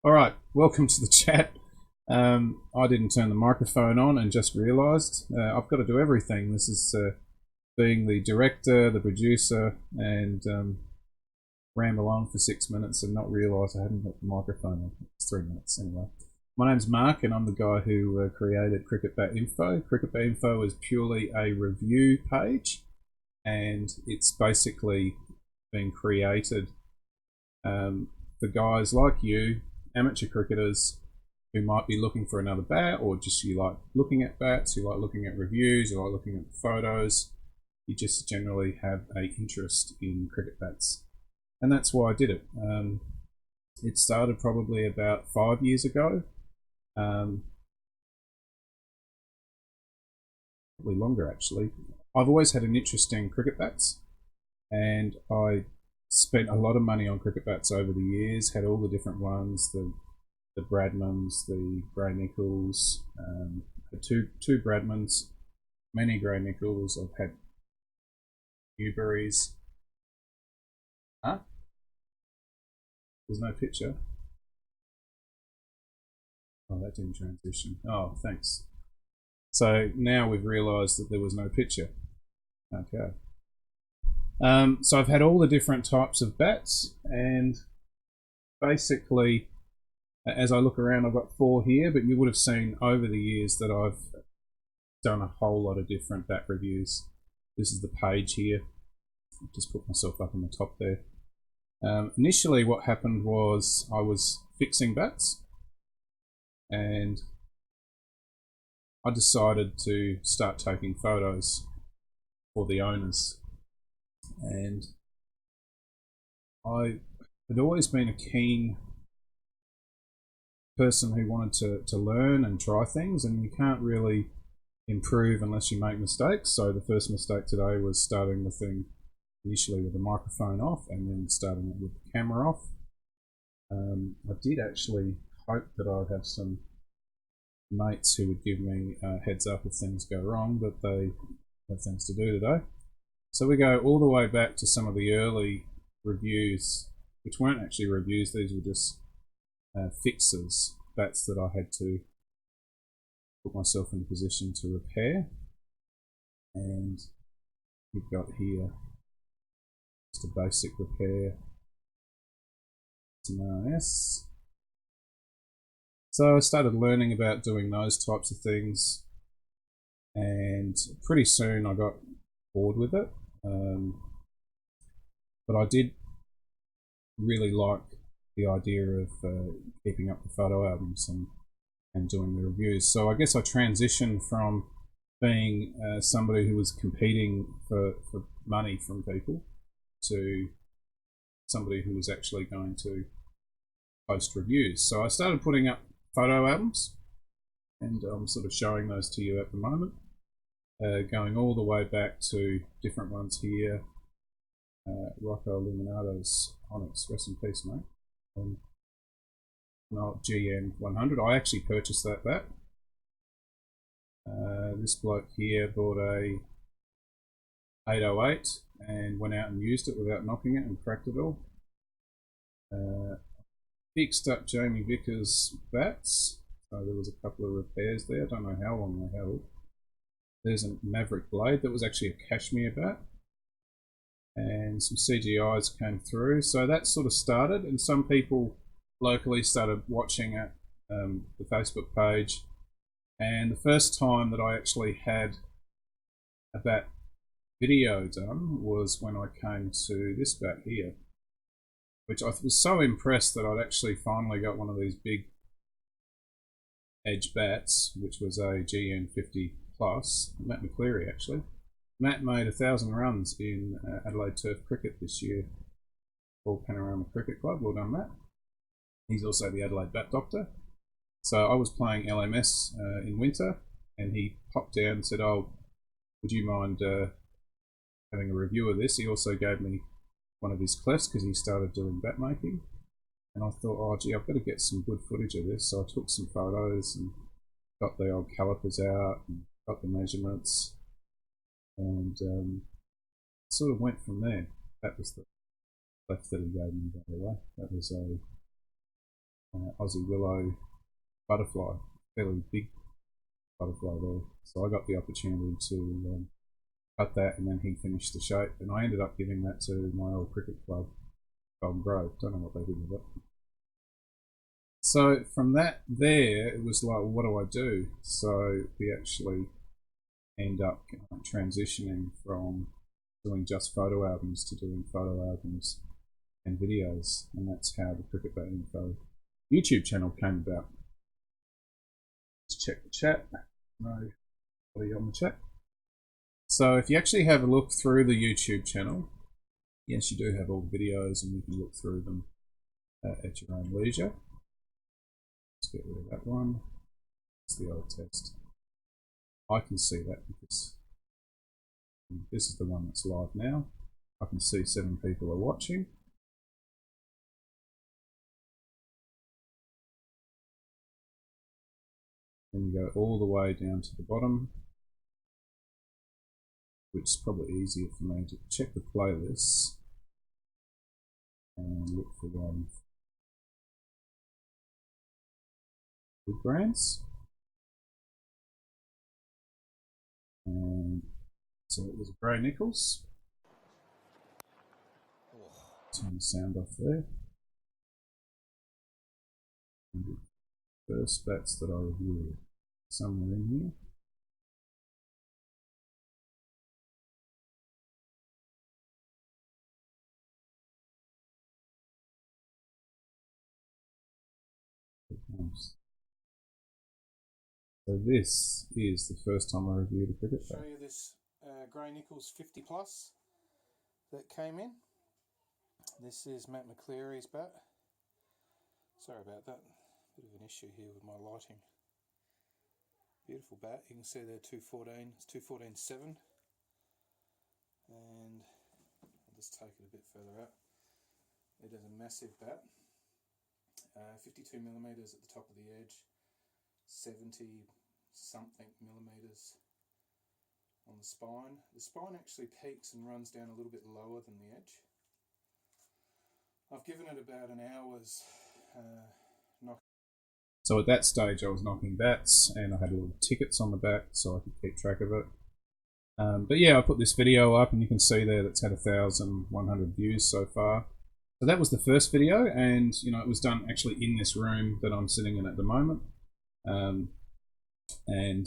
All right, welcome to the chat. I didn't turn the microphone on and just realised I've got to do everything. This is being the director, the producer, and ramble on for 6 minutes and not realise I hadn't got the microphone on. It's 3 minutes anyway. My name's Mark, and I'm the guy who created CricketBatInfo. CricketBatInfo is purely a review page, and it's basically been created for guys like you, amateur cricketers, who might be looking for another bat, or just you like looking at bats, you like looking at reviews, you like looking at photos, you just generally have an interest in cricket bats. And that's why I did it. It started probably about 5 years ago, probably longer actually. I've always had an interest in cricket bats, and I spent a lot of money on cricket bats over the years, had all the different ones, the Bradmans, the Grey Nichols, had two Bradmans, many Grey Nichols. I've had Newberries. Huh? There's no picture. Oh, that didn't transition. Oh, thanks. So now we've realised that there was no picture. Okay. So I've had all the different types of bats, and basically, as I look around, I've got 4 here, but you would have seen over the years that I've done a whole lot of different bat reviews. This is the page here. I've just put myself up on the top there. Initially what happened was I was fixing bats, and I decided to start taking photos for the owners, and I had always been a keen person who wanted to learn and try things, and you can't really improve unless you make mistakes. So the first mistake today was starting the thing initially with the microphone off and then starting it with the camera off. I did actually hope that I'd have some mates who would give me a heads up if things go wrong, but they have things to do today. So we go all the way back to some of the early reviews, which weren't actually reviews, these were just fixes, bats that I had to put myself in a position to repair. And you've got here just a basic repair, some RS. So I started learning about doing those types of things, and pretty soon I got bored with it. But I did really like the idea of keeping up the photo albums and doing the reviews. So I guess I transitioned from being somebody who was competing for money from people to somebody who was actually going to post reviews. So I started putting up photo albums, and I'm sort of showing those to you at the moment, going all the way back to different ones here. Rocco Illuminato's Onyx, rest in peace, mate. GN 100. I actually purchased that bat. This bloke here bought a 808 and went out and used it without knocking it and cracked it all. Fixed up Jamie Vickers' bats. So there was a couple of repairs there. I don't know how long they held. There's a Maverick Blade that was actually a cashmere bat, and some CGIs came through. So that sort of started, and some people locally started watching at the Facebook page. And the first time that I actually had a bat video done was when I came to this bat here, which I was so impressed that I'd actually finally got one of these big edge bats, which was a GN50 Plus, Matt McCleary actually. Matt made 1,000 runs in Adelaide Turf Cricket this year for Panorama Cricket Club. Well done, Matt. He's also the Adelaide Bat Doctor. So I was playing LMS in winter, and he popped down and said, "Oh, would you mind having a review of this?" He also gave me one of his clefs because he started doing bat making. And I thought, oh gee, I've got to get some good footage of this. So I took some photos and got the old calipers out and got the measurements, and sort of went from there. That was the clef that he gave me, by the way. That was a Aussie willow butterfly, fairly big butterfly there. So I got the opportunity to cut that, and then he finished the shape, and I ended up giving that to my old cricket club, Golden Grove. Don't know what they did with it. So from that there, it was like, what do I do? So we actually end up transitioning from doing just photo albums to doing photo albums and videos, and that's how the CricketBatInfo YouTube channel came about. Let's check the chat. No, nobody on the chat. So if you actually have a look through the YouTube channel, yes, you do have all the videos, and you can look through them at your own leisure. Let's get rid of that one. It's the old test. I can see that because this is the one that's live now. I can see 7 people are watching. Then you go all the way down to the bottom, which is probably easier for me to check the playlists and look for one with brands. And so it was Gray Nichols. Turn the sound off there. First bats that I reviewed, somewhere in here. So this is the first time I reviewed a cricket bat. Show you this Gray Nichols 50 plus that came in. This is Matt McCleary's bat. Sorry about that, bit of an issue here with my lighting. Beautiful bat, you can see there 214, it's 214.7, and I'll just take it a bit further out. It is a massive bat, 52 millimeters at the top of the edge, 70 something millimeters on the spine. The spine actually peaks and runs down a little bit lower than the edge. I've given it about an hour's knock. So at that stage I was knocking bats, and I had little tickets on the back so I could keep track of it. But yeah, I put this video up, and you can see there that's had 1,100 views so far. So that was the first video, and you know, it was done actually in this room that I'm sitting in at the moment. And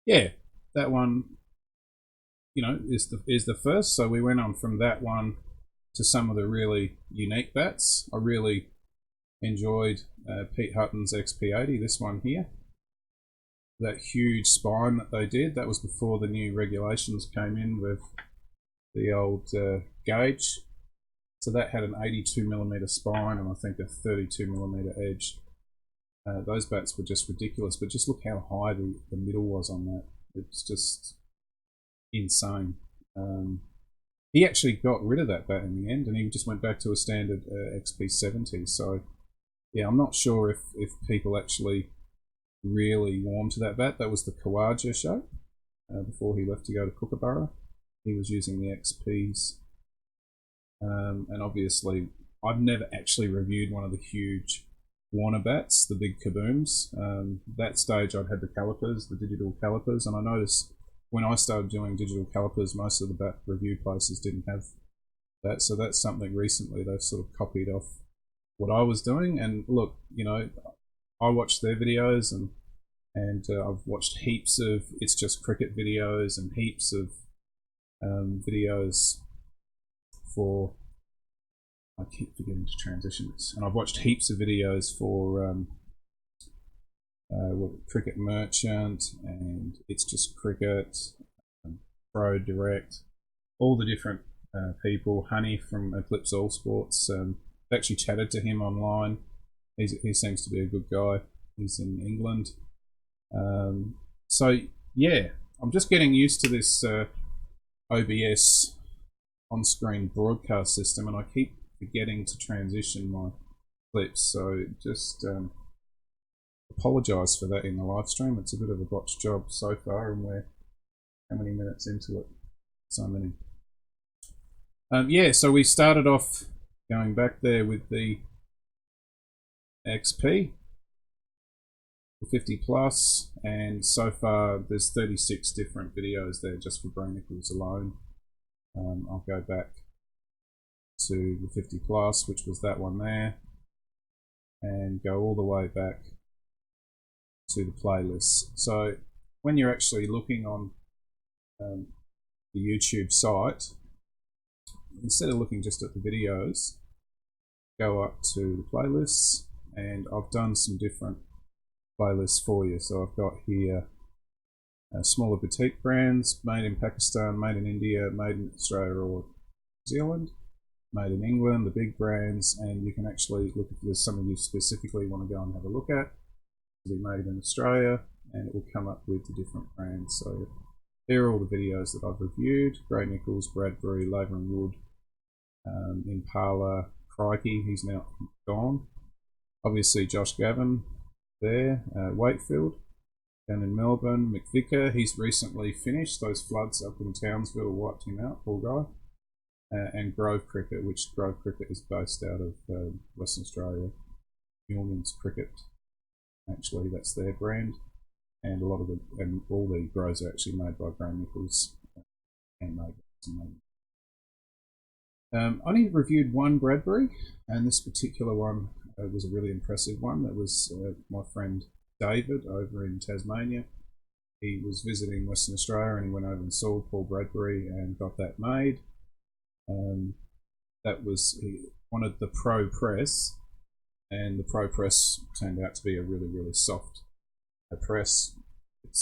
yeah, that one, you know, is the first. So we went on from that one to some of the really unique bats. I really enjoyed Pete Hutton's XP80, this one here. That huge spine that they did, that was before the new regulations came in with the old gauge. So that had an 82mm spine and I think a 32mm edge. Those bats were just ridiculous, but just look how high the middle was on that. It's just insane. He actually got rid of that bat in the end, and he just went back to a standard XP70. So yeah, I'm not sure if people actually really warmed to that bat. That was the Kawaja show before he left to go to Kookaburra. He was using the XPs. And obviously, I've never actually reviewed one of the huge Warner bats, the big kabooms. That stage I'd had the calipers, the digital calipers, and I noticed when I started doing digital calipers, most of the bat review places didn't have that. So that's something recently they've sort of copied off what I was doing. And look, you know, I watched their videos, and I've watched heaps of It's Just Cricket videos and heaps of videos for, I keep forgetting to transition this, and I've watched heaps of videos for Cricket Merchant and It's Just Cricket, Pro Direct, all the different people. Honey from Eclipse All Sports, I've actually chatted to him online. He seems to be a good guy. He's in England. So yeah, I'm just getting used to this OBS on-screen broadcast system, and I keep forgetting to transition my clips, so just apologise for that in the live stream. It's a bit of a botched job so far, and we're how many minutes into it? So many. Yeah, so we started off going back there with the XP, the 50 plus, and so far there's 36 different videos there just for Brain Nickels alone. I'll go back to the 50 plus, which was that one there, and go all the way back to the playlists. So when you're actually looking on the YouTube site, instead of looking just at the videos, go up to the playlists, and I've done some different playlists for you. So I've got here smaller boutique brands, made in Pakistan, made in India, made in Australia or New Zealand, made in England, the big brands, and you can actually look if there's something you specifically want to go and have a look at. It'll be made in Australia, and it will come up with the different brands. So there are all the videos that I've reviewed: Grey Nickels, Bradbury, Labour and Wood, Impala, Crikey, he's now gone. Obviously Josh Gavin there, Wakefield down in Melbourne, McVicker, he's recently finished. Those floods up in Townsville wiped him out, poor guy. And Grove Cricket, which Grove Cricket is based out of Western Australia. Millman's Cricket, actually, that's their brand. And a lot of all the grows are actually made by Grey Nickels, Handmade. I only reviewed one Bradbury, and this particular one was a really impressive one. That was my friend David over in Tasmania. He was visiting Western Australia, and he went over and saw Paul Bradbury and got that made. That was, he wanted the Pro Press, and the Pro Press turned out to be a really, really soft press.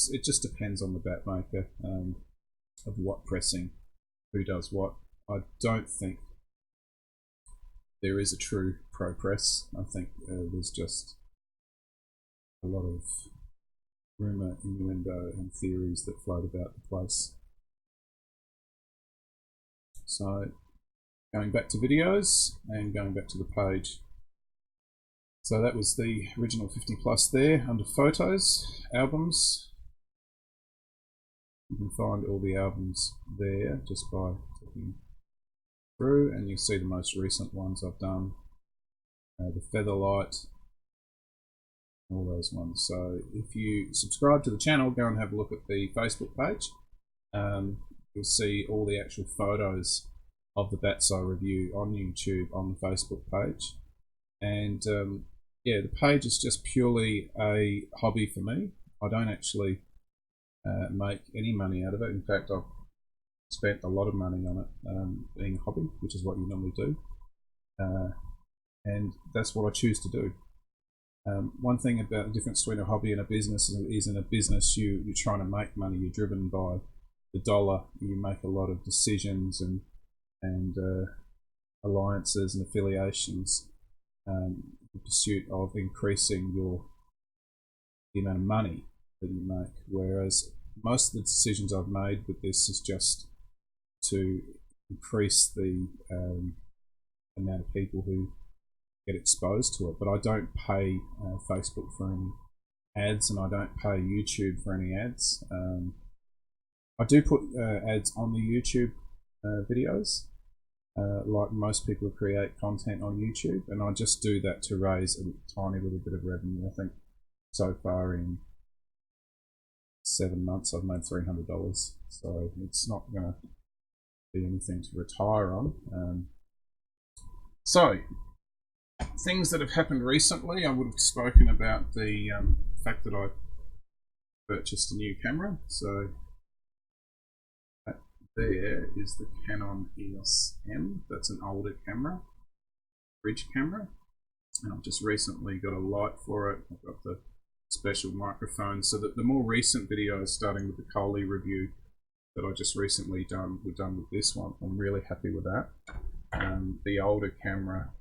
It just depends on the bat maker of what pressing, who does what. I don't think there is a true Pro Press. I think there's just a lot of rumour, innuendo and theories that float about the place. So going back to videos and going back to the page. So that was the original 50 plus there. Under photos, albums, you can find all the albums there just by clicking through, and you'll see the most recent ones I've done. The Featherlight, all those ones. So if you subscribe to the channel, go and have a look at the Facebook page. You'll see all the actual photos of the bats I review on YouTube on the Facebook page. And yeah, the page is just purely a hobby for me. I don't actually make any money out of it. In fact, I've spent a lot of money on it being a hobby, which is what you normally do. And that's what I choose to do. One thing about the difference between a hobby and a business is in a business you're trying to make money, you're driven by the dollar, you make a lot of decisions and alliances and affiliations in pursuit of increasing the amount of money that you make, whereas most of the decisions I've made with this is just to increase the amount of people who get exposed to it. But I don't pay Facebook for any ads, and I don't pay YouTube for any ads. I do put ads on the YouTube videos, like most people who create content on YouTube, and I just do that to raise a tiny little bit of revenue. I think so far in 7 months I've made $300, so it's not going to be anything to retire on. So things that have happened recently, I would have spoken about the fact that I purchased a new camera. So that there is the Canon EOS M. That's an older camera, bridge camera, and I've just recently got a light for it. I've got the special microphone, so that the more recent videos, starting with the Coley review that I just recently were done with this one. I'm really happy with that. The older camera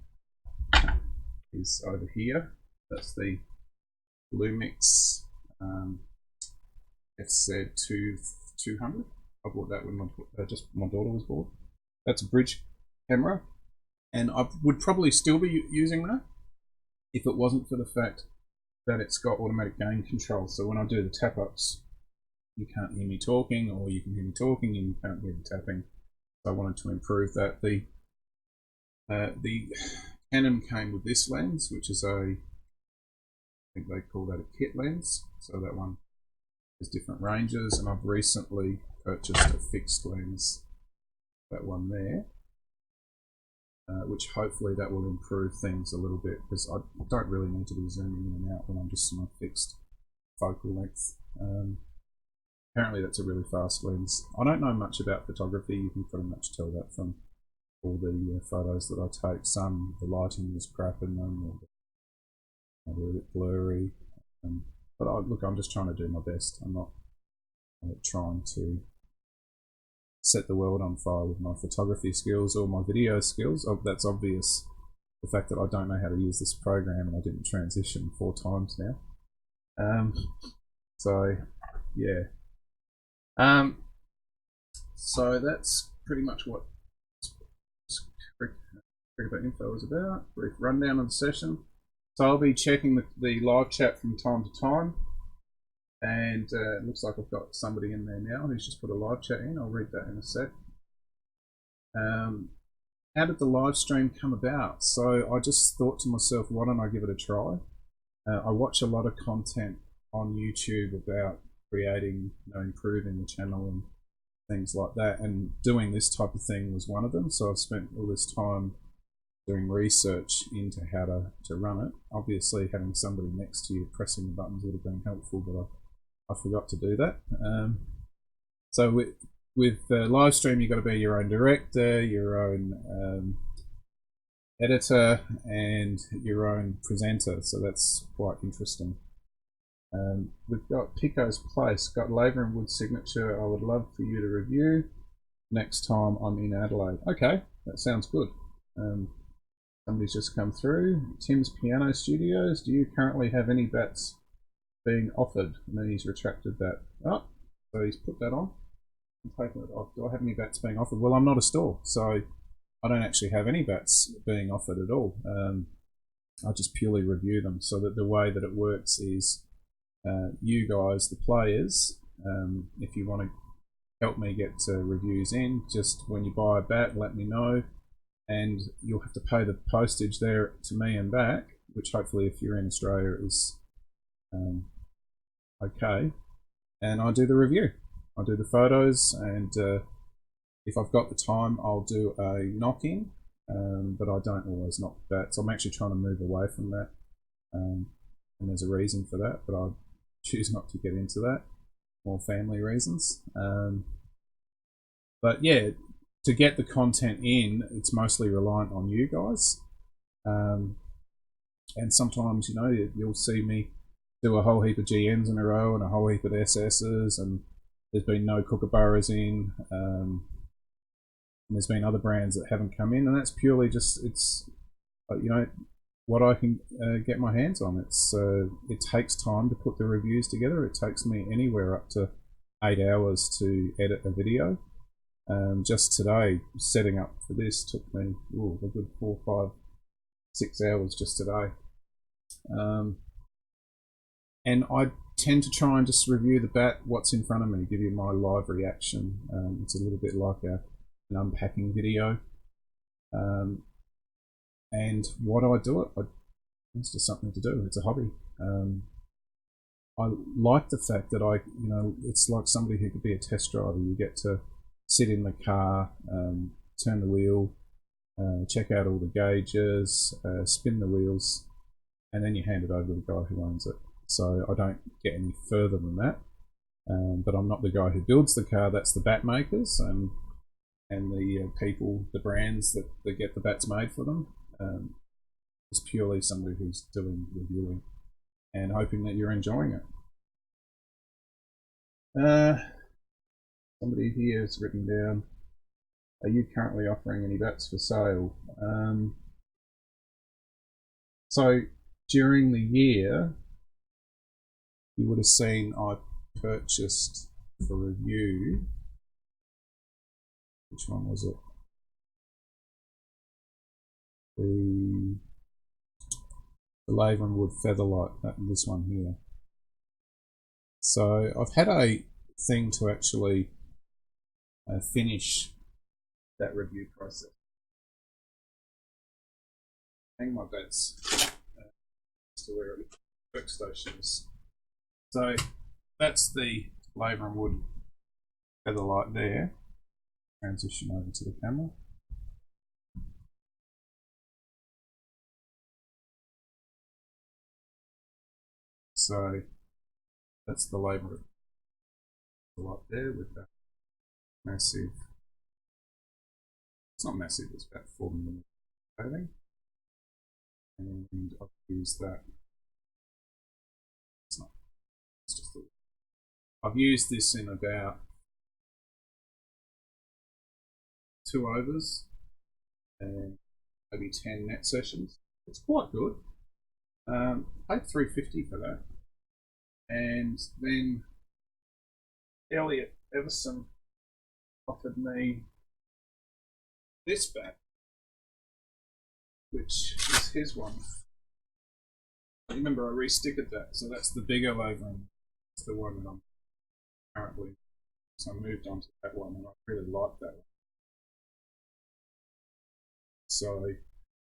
is over here. That's the Lumix FZ200. I bought that when my daughter was born. That's a bridge camera, and I would probably still be using that if it wasn't for the fact that it's got automatic gain control. So when I do the tap ups, you can't hear me talking, or you can hear me talking and you can't hear the tapping. So I wanted to improve that. The Canon came with this lens, which is a think they call that a kit lens. So that one has different ranges, and I've recently purchased a fixed lens, that one there, which hopefully that will improve things a little bit, because I don't really need to be zooming in and out when I'm just on a fixed focal length. Apparently that's a really fast lens. I don't know much about photography. You can pretty much tell that from all the photos that I take. Some, the lighting is crap in them, or they're a bit blurry. But look, I'm just trying to do my best. I'm not trying to set the world on fire with my photography skills or my video skills. Oh, that's obvious. The fact that I don't know how to use this program, and I didn't transition 4 times now. So yeah. So that's pretty much what CricketBatInfo is about. Brief rundown of the session. So I'll be checking the live chat from time to time, and it looks like I've got somebody in there now who's just put a live chat in. I'll read that in a sec. How did the live stream come about? So I just thought to myself, why don't I give it a try? I watch a lot of content on YouTube about creating, improving the channel and things like that, and doing this type of thing was one of them. So I've spent all this time doing research into how to run it. Obviously, having somebody next to you pressing the buttons would have been helpful, but I forgot to do that. So with live stream, you've got to be your own director, your own editor, and your own presenter. So that's quite interesting. We've got Pico's Place, got Labour and Wood signature. I would love for you to review next time I'm in Adelaide. Okay, that sounds good. Somebody's just come through. Tim's Piano Studios. Do you currently have any bats being offered? And then he's retracted that. Oh, so he's put that on. I'm taking it off. Do I have any bats being offered? Well, I'm not a store, so I don't actually have any bats being offered at all. I just purely review them. So that the way that it works is you guys, the players, if you want to help me get reviews in, just when you buy a bat, let me know. And you'll have to pay the postage there to me and back, which hopefully if you're in Australia is okay. And I do the review. I do the photos, and if I've got the time, I'll do a knock-in, but I don't always knock bats. I'm actually trying to move away from that, and there's a reason for that, but I choose not to get into that, more family reasons. But yeah, to get the content in, it's mostly reliant on you guys. And sometimes, you'll see me do a whole heap of GNs in a row and a whole heap of SSs, and there's been no kookaburras in. And there's been other brands that haven't come in, and that's purely just, it's, what I can get my hands on. It takes time to put the reviews together. It takes me anywhere up to 8 hours to edit a video. Just today, setting up for this took me a good 4, 5, 6 hours just today. And I tend to try and just review the bat, what's in front of me, give you my live reaction. It's a little bit like an unpacking video. And why do I do it? It's just something to do. It's a hobby. I like the fact that it's like somebody who could be a test driver. You get to sit in the car, turn the wheel, check out all the gauges, spin the wheels, and then you hand it over to the guy who owns it. So I don't get any further than that. But I'm not the guy who builds the car. That's the bat makers and the people, the brands that get the bats made for them. It's purely somebody who's doing reviewing and hoping that you're enjoying it. Somebody here has written down, are you currently offering any bats for sale? So during the year, you would have seen I purchased for review, which one was it? The Labour and Wood Featherlight, this one here. So I've had a thing to actually finish that review process. Hang my bats to where it workstations. So that's the labour and wood feather light there. Transition over to the camera. So that's the labour light there with that massive, it's not massive, it's about 4mm coating. And I've used that. It's not, it's just I've used this in about 2 overs and maybe 10 net sessions. It's quite good. Paid $3.50 for that. And then Elliot Everson offered me this bat, which is his one. Remember, I restickered that, so that's the bigger labour, and it's the one that I'm currently. So I moved on to that one, and I really like that one. So,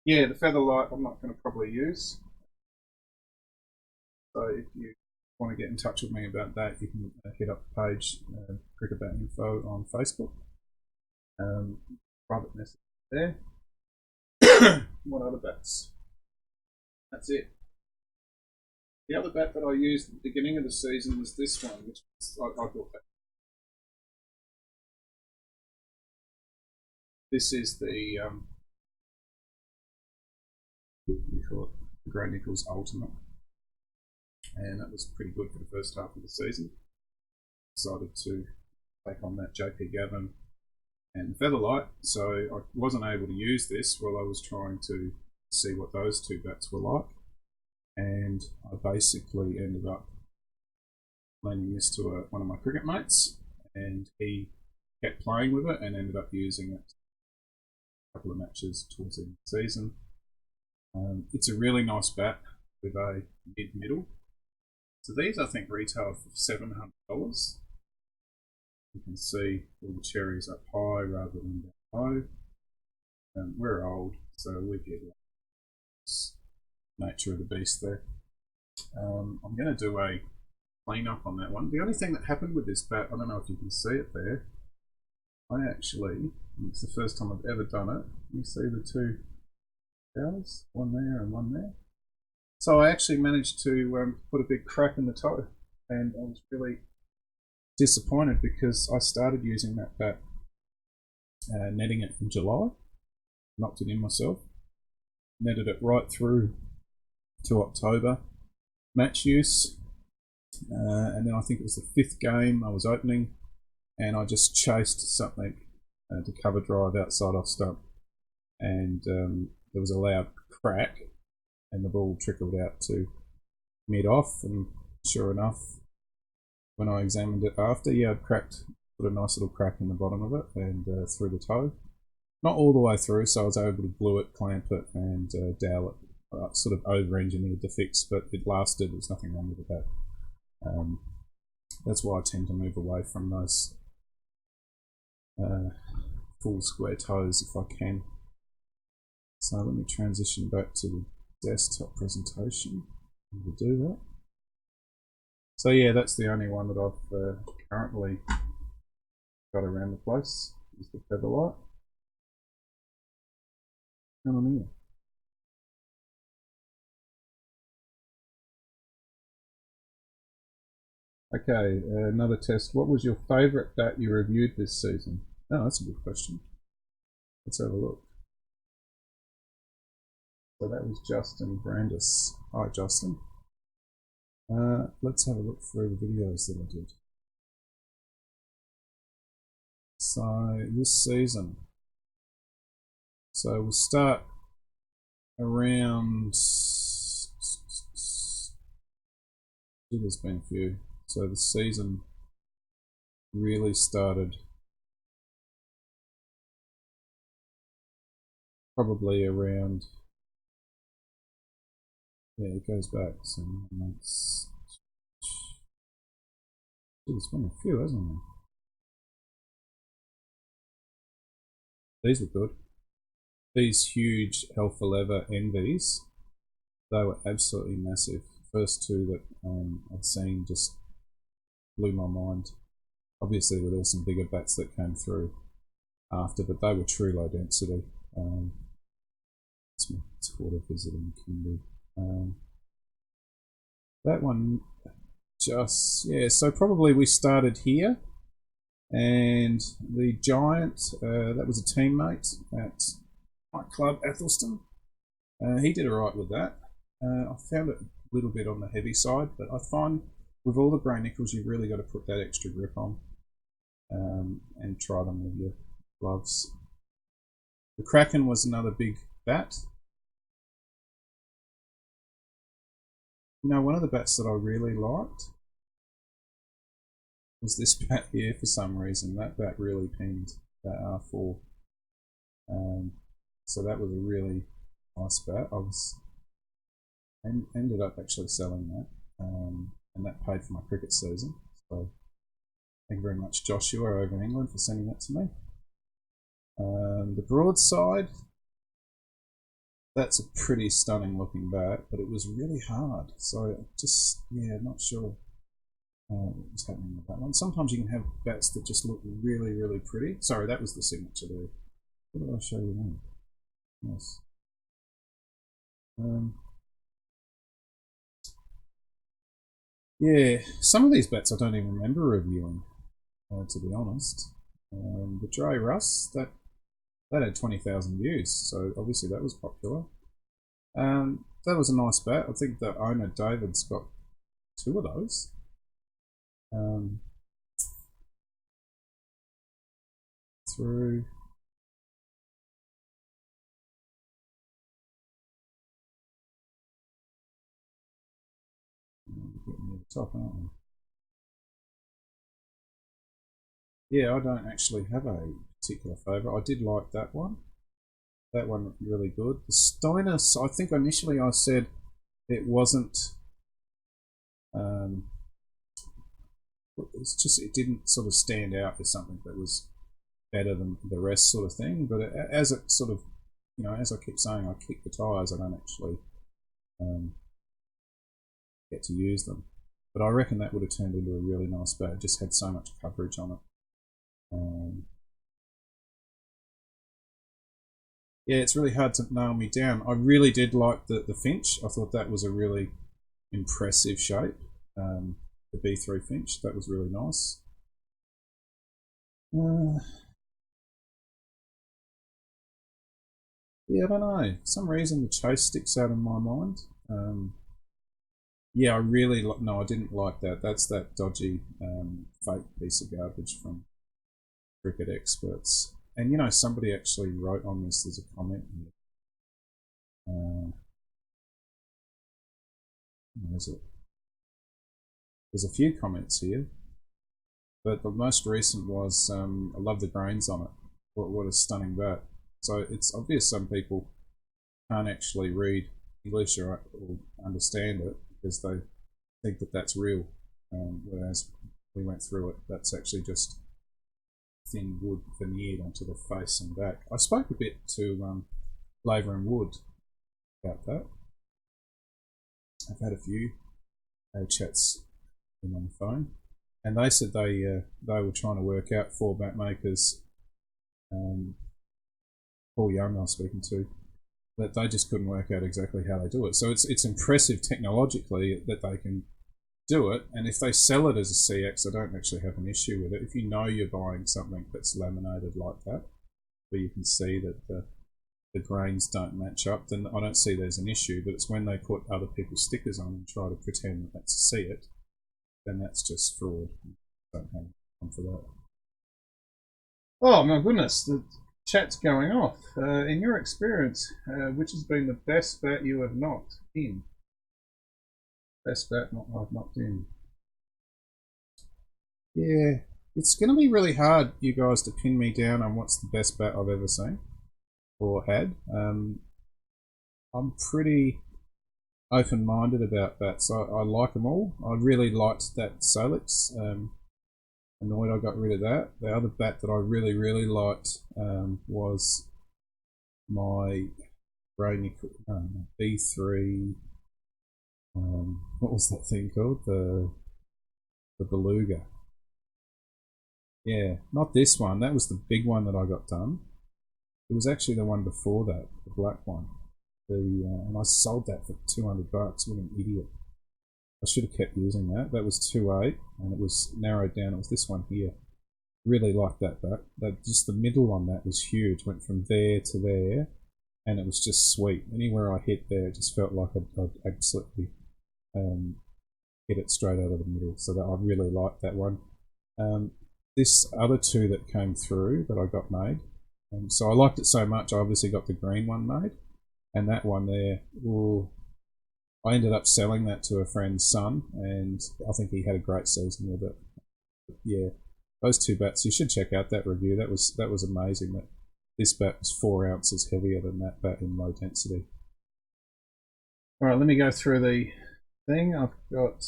yeah, the feather light I'm not going to probably use. So if you want to get in touch with me about that, you can hit up the page CricketBatInfo on Facebook. Private message there. What other bats? That's it. The other bat that I used at the beginning of the season was this one, which I bought that. This is the we call it the Grey Nichols Ultimate, and that was pretty good for the first half of the season. Decided to take on that JP Gavin and Featherlight, so I wasn't able to use this while I was trying to see what those two bats were like, and I basically ended up lending this to one of my cricket mates, and he kept playing with it and ended up using it a couple of matches towards the end of the season. It's a really nice bat with a mid-middle. So these I think retail for $700. You can see all the cherries up high rather than down low. We're old, so we get this nature of the beast there. I'm going to do a clean up on that one. The only thing that happened with this bat, I don't know if you can see it there, I actually, it's the first time I've ever done it, you see the two flowers, one there and one there. So I actually managed to put a big crack in the toe, and I was really disappointed because I started using that bat, netting it in July, knocked it in myself, netted it right through to October, match use, and then I think it was the 5th game I was opening, and I just chased something to cover drive outside off stump, and there was a loud crack, and the ball trickled out to mid off, and sure enough, when I examined it after, yeah, I'd put a nice little crack in the bottom of it and through the toe. Not all the way through, so I was able to glue it, clamp it, and dowel it. I sort of over-engineered the fix, but it lasted. There's nothing wrong with that. That's why I tend to move away from those full square toes if I can. So let me transition back to the desktop presentation. We'll do that. So yeah, that's the only one that I've currently got around the place, is the Featherlight. Come on here. Okay, another test. What was your favourite bat you reviewed this season? Oh, that's a good question. Let's have a look. So that was Justin Brandis. Hi, Justin. Let's have a look through the videos that I did. So this season, so we'll start around. There's been a few. So the season really started probably around. Yeah, it goes back some months. There's been a few, hasn't there? These were good. These huge Alpha Lever Envies, they were absolutely massive first two that I'd seen just blew my mind. Obviously, there were some bigger bats that came through after, but they were true low density. It's my tour visiting Kimby. That one just, yeah, so probably we started here, and the giant, that was a teammate at my club, Athelston. He did alright with that. I found it a little bit on the heavy side, but I find with all the grey nickels you've really got to put that extra grip on and try them with your gloves. The Kraken was another big bat. You know, one of the bats that I really liked was this bat here for some reason. That bat really pinged, that R4. So that was a really nice bat. I ended up actually selling that, and that paid for my cricket season. So thank you very much, Joshua, over in England, for sending that to me. The broadside, that's a pretty stunning looking bat, but it was really hard. So just, yeah, not sure what was happening with that one. Sometimes you can have bats that just look really, really pretty. Sorry, that was the signature there. What did I show you now? Yes. Yeah, some of these bats I don't even remember reviewing, to be honest. The Dre Russ, that had 20,000 views, so obviously that was popular. That was a nice bat. I think the owner, David's got 2 of those. Through. Getting near the top, aren't we? Yeah, I don't actually have a particular favourite. I did like that one. That one looked really good. The Steinus, I think initially I said it wasn't. It's just, it didn't sort of stand out as something that was better than the rest, sort of thing. But as it sort of, you know, as I keep saying, I kick the tyres. I don't actually get to use them. But I reckon that would have turned into a really nice bat. It just had so much coverage on it. Yeah, it's really hard to nail me down. I really did like the Finch. I thought that was a really impressive shape. The B3 Finch, that was really nice. Yeah, I don't know. For some reason the Chase sticks out in my mind. Yeah, I really no, I didn't like that. That's that dodgy fake piece of garbage from Cricket Experts. And you know, somebody actually wrote on this. There's a comment here. There's a few comments here, but the most recent was, I love the grains on it. What a stunning bat. So it's obvious some people can't actually read English or understand it because they think that that's real, whereas we went through it, that's actually just thin wood veneered onto the face and back. I spoke a bit to Laver and Wood about that. I've had a few chats with them on the phone, and they said they were trying to work out for bat makers. Paul Young I was speaking to, that they just couldn't work out exactly how they do it. So it's impressive technologically that they can do it, and if they sell it as a CX, I don't actually have an issue with it. If you know you're buying something that's laminated like that, where you can see that the grains don't match up, then I don't see there's an issue. But it's when they put other people's stickers on and try to pretend that that's a CX, then that's just fraud. Don't have time for that. Oh my goodness, the chat's going off. In your experience, which has been the best bat you have knocked in? Best bat I've knocked in. Yeah, it's going to be really hard, you guys, to pin me down on what's the best bat I've ever seen or had. I'm pretty open-minded about bats. I like them all. I really liked that Solix. Annoyed I got rid of that. The other bat that I really, really liked was my B3 what was that thing called? The beluga. Yeah, not this one. That was the big one that I got done. It was actually the one before that, the black one. And I sold that for $200. What an idiot! I should have kept using that. That was 2.8, and it was narrowed down. It was this one here. Really liked that bat. That just the middle on that was huge. Went from there to there, and it was just sweet. Anywhere I hit there, it just felt like I'd absolutely hit it straight out of the middle. So that I really liked that one. This other two that came through that I got made. So I liked it so much, I obviously got the green one made. And that one there, ooh, I ended up selling that to a friend's son, and I think he had a great season with it. But yeah, those two bats, you should check out that review. That was amazing. That this bat was 4 ounces heavier than that bat in low density. All right, let me go through the thing. I've got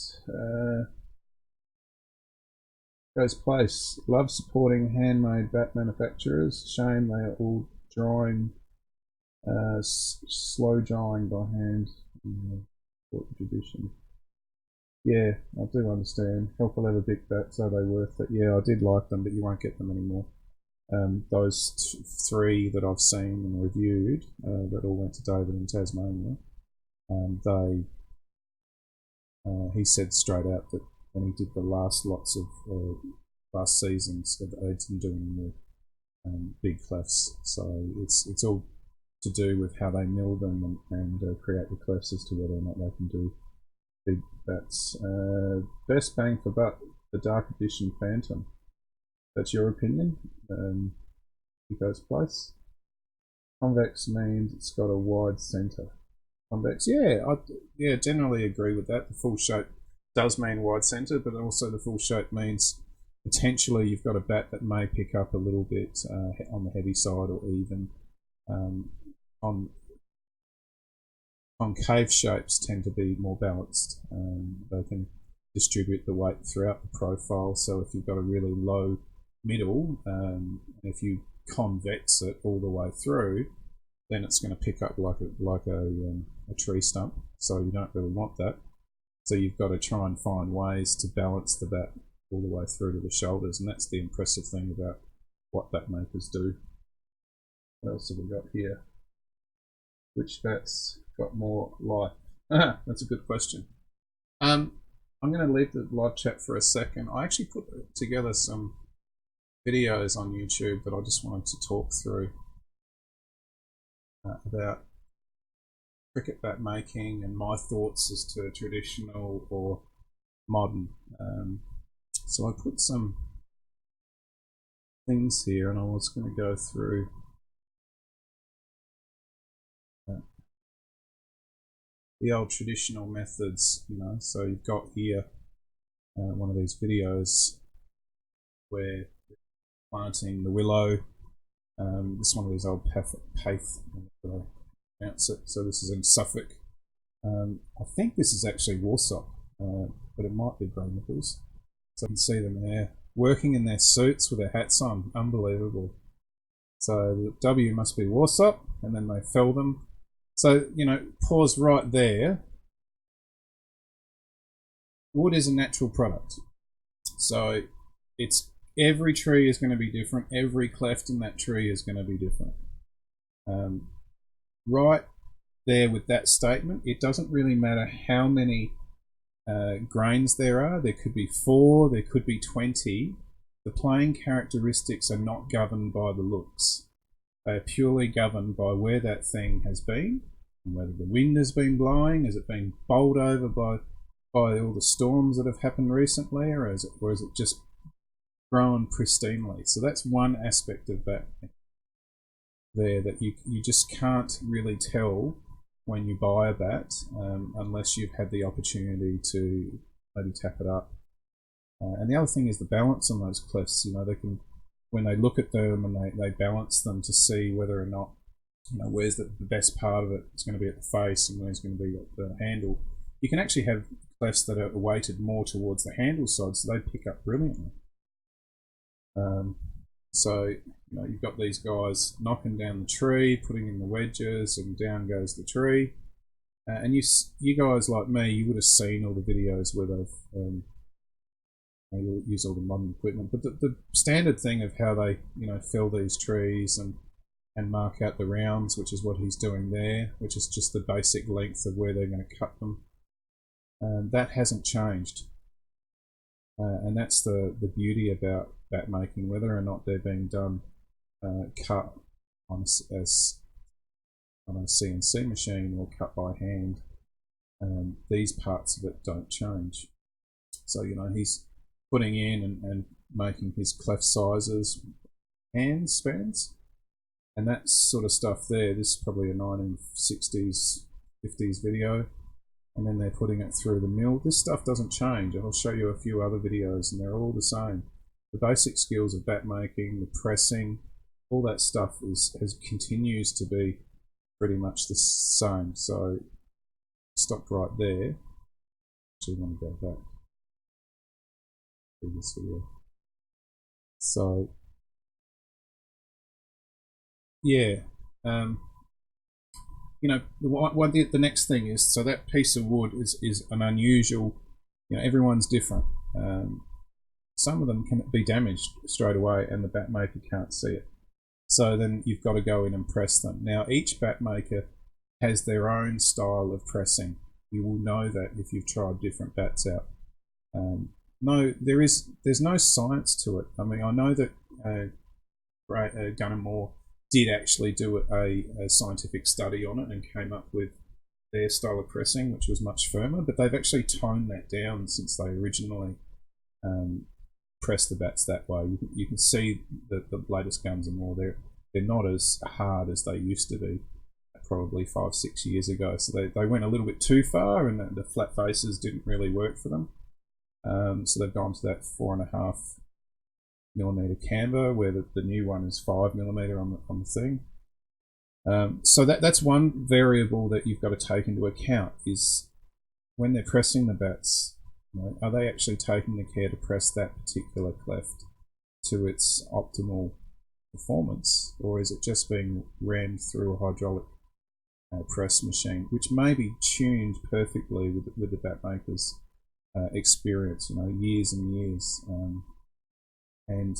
Goes Place. Love supporting handmade bat manufacturers. Shame they are all drying, slow drying by hand. Fourth edition. Yeah, I do understand. Help will have a big bat, so they worth it. Yeah, I did like them, but you won't get them anymore. Those three that I've seen and reviewed, that all went to David in Tasmania, he said straight out that when he did the last lots of last seasons, that they didn't do any more big clefts. So it's all to do with how they mill them and create the clefts as to whether or not they can do big bats. Best bang for buck, the Dark Edition Phantom. That's your opinion. It goes Place. Convex means it's got a wide centre. Convex, yeah, I generally agree with that. The full shape does mean wide centre, but also the full shape means potentially you've got a bat that may pick up a little bit on the heavy side, or even on concave shapes tend to be more balanced. They can distribute the weight throughout the profile. So if you've got a really low middle, if you convex it all the way through, then it's going to pick up like a tree stump. So you don't really want that. So you've got to try and find ways to balance the bat all the way through to the shoulders, and that's the impressive thing about what bat makers do. What else have we got here? Which bats got more life? That's a good question. I'm going to leave the live chat for a second. I actually put together some videos on YouTube that I just wanted to talk through about cricket bat making and my thoughts as to traditional or modern. So I put some things here, and I was going to go through the old traditional methods, so you've got here one of these videos where planting the willow. This is one of these old path, so this is in Suffolk. I think this is actually Warsaw, but it might be Grey Nichols. So you can see them there working in their suits with their hats on. Unbelievable. So the W must be Warsaw, and then they fell them. So, pause right there. Wood is a natural product. So every tree is going to be different. Every cleft in that tree is going to be different. Right there with that statement, it doesn't really matter how many grains there are. There could be 4, there could be 20. The playing characteristics are not governed by the looks. They are purely governed by where that thing has been, and whether the wind has been blowing, has it been bowled over by all the storms that have happened recently, or is it just grown pristinely. So that's one aspect of that there, that you just can't really tell when you buy a bat unless you've had the opportunity to maybe tap it up. And the other thing is the balance on those clefts. They can, when they look at them and they balance them to see whether or not, where's the best part of it. It's going to be at the face, and where's going to be at the handle. You can actually have clefts that are weighted more towards the handle side, so they pick up brilliantly. So you've got these guys knocking down the tree, putting in the wedges, and down goes the tree. and you guys like me, you would have seen all the videos where they use all the modern equipment. But the standard thing of how they fell these trees and mark out the rounds, which is what he's doing there, which is just the basic length of where they're going to cut them. That hasn't changed, and that's the beauty about bat making, whether or not they're being done cut on a CNC machine or cut by hand. These parts of it don't change. So he's putting in and making his cleft sizes, hand spans, and that sort of stuff there. This is probably a 1960s, 50s video. And then they're putting it through the mill. This stuff doesn't change. I'll show you a few other videos and they're all the same. The basic skills of bat making, the pressing, all that stuff continues to be pretty much the same. So stop right there. Actually want to go back to this video. So yeah, the next thing is, so that piece of wood is an unusual, everyone's different. Some of them can be damaged straight away and the bat maker can't see it. So then you've got to go in and press them. Now each bat maker has their own style of pressing. You will know that if you've tried different bats out. There's no science to it. I mean, I know that Gunnar Moore did actually do a scientific study on it and came up with their style of pressing, which was much firmer, but they've actually toned that down since they originally pressed the bats that way. You can see that the latest guns are more, they're not as hard as they used to be probably 5-6 years ago. So they went a little bit too far and the flat faces didn't really work for them. So they've gone to that 4.5mm camber, where the new one is 5mm on the thing. So that's one variable that you've got to take into account, is when they're pressing the bats, are they actually taking the care to press that particular cleft to its optimal performance, or is it just being rammed through a hydraulic press machine, which may be tuned perfectly with the bat maker's experience, years and years. And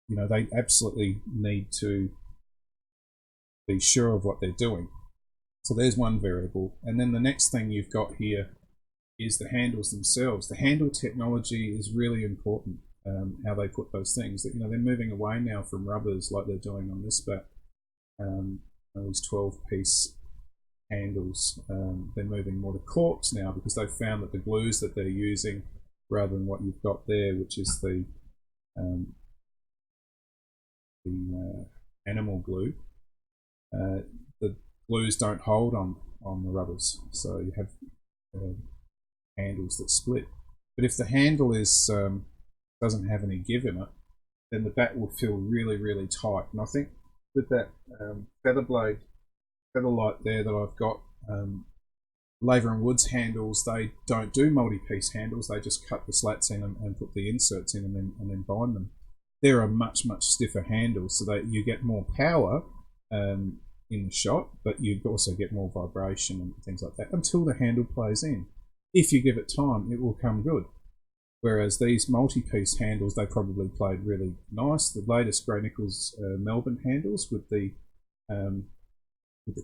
they absolutely need to be sure of what they're doing. So there's one variable. And then the next thing you've got here is the handles themselves. The handle technology is really important, how they put those things. That they're moving away now from rubbers like they're doing on this bat. These 12-piece handles. They're moving more to corks now because they've found that the glues that they're using, rather than what you've got there, which is the animal glue, the glues don't hold on the rubbers, so you have handles that split. But if the handle is doesn't have any give in it, then the bat will feel really, really tight. And I think with that featherlight there that I've got, Laver and Woods handles, they don't do multi-piece handles. They just cut the slats in and put the inserts in and then bind them. They're a much stiffer handle, so that you get more power in the shot, but you also get more vibration and things like that until the handle plays in. If you give it time, it will come good. Whereas these multi-piece handles, they probably played really nice. The latest Gray Nichols Melbourne handles with the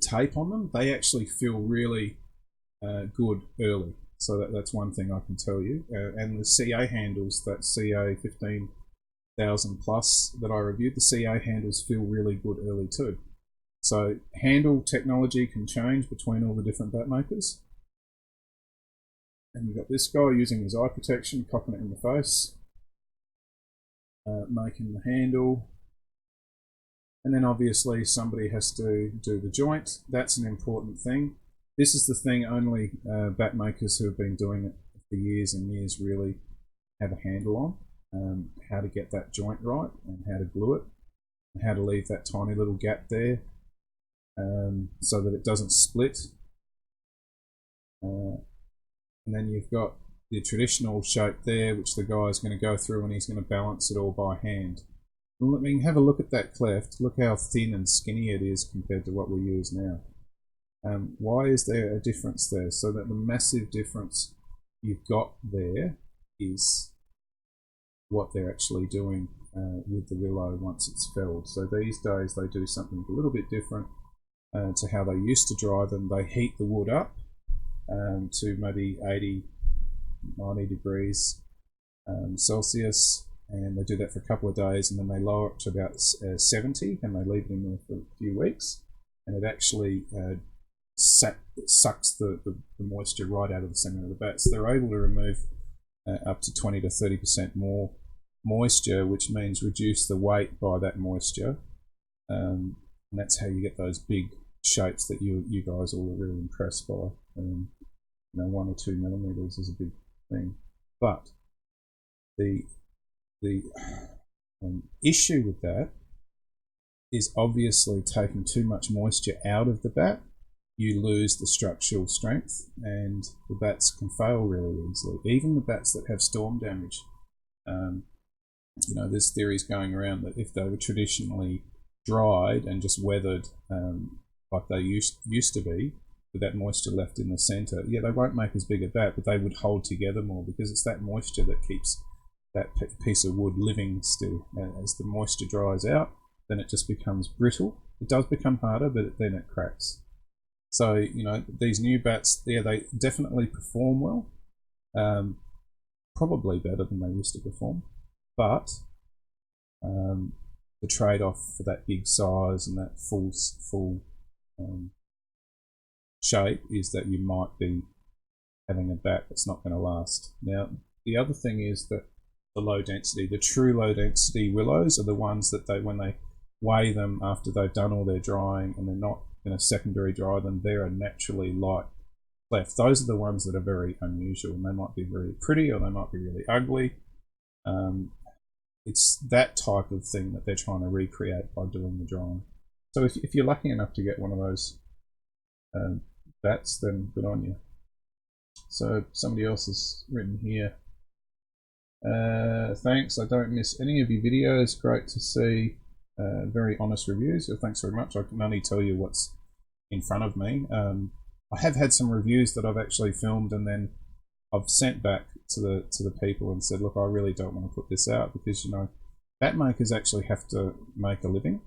tape on them, they actually feel really good early. So that's one thing I can tell you. And the CA handles, that CA 15,000 plus that I reviewed, the CA handles feel really good early too. So handle technology can change between all the different bat makers. And you've got this guy using his eye protection, cocking it in the face, making the handle. And then obviously somebody has to do the joint. That's an important thing. This is the thing only bat makers who have been doing it for years and years really have a handle on. How to get that joint right and how to glue it, and how to leave that tiny little gap there so that it doesn't split. And then you've got the traditional shape there, which the guy is going to go through and he's going to balance it all by hand. Well, I mean, have a look at that cleft. Look how thin and skinny it is compared to what we use now. Why is there a difference there? So that the massive difference you've got there is what they're actually doing with the willow once it's felled. So these days they do something a little bit different to how they used to dry them. They heat the wood up to maybe 80, 90 degrees Celsius, and they do that for a couple of days, and then they lower it to about 70, and they leave it in there for a few weeks, and it actually sucks the moisture right out of the center of the bat. So they're able to remove up to 20 to 30% more moisture, which means reduce the weight by that moisture, and that's how you get those big shapes that you guys all are really impressed by. 1 or 2 millimeters is a big thing, but the issue with that is obviously taking too much moisture out of the bat. You lose the structural strength, and the bats can fail really easily. Even the bats that have storm damage. There's theories going around that if they were traditionally dried and just weathered like they used to be, with that moisture left in the center, yeah, they won't make as big a bat, but they would hold together more, because it's that moisture that keeps that piece of wood living still. As the moisture dries out, then it just becomes brittle. It does become harder, but then it cracks. So, these new bats, yeah, they definitely perform well, probably better than they used to perform, but the trade-off for that big size and that full shape is that you might be having a bat that's not going to last. Now, the other thing is that the true low density willows are the ones that when they weigh them after they've done all their drying and they're not going to secondary dry them, they're a naturally light cleft. Those are the ones that are very unusual, and they might be very pretty or they might be really ugly. It's that type of thing that they're trying to recreate by doing the drying. So if you're lucky enough to get one of those bats, then good on you. So somebody else has written here, thanks, I don't miss any of your videos, great to see, very honest reviews. So thanks very much. I can only tell you what's in front of me. I have had some reviews that I've actually filmed and then I've sent back to the people and said, look, I really don't want to put this out, because bat makers actually have to make a living,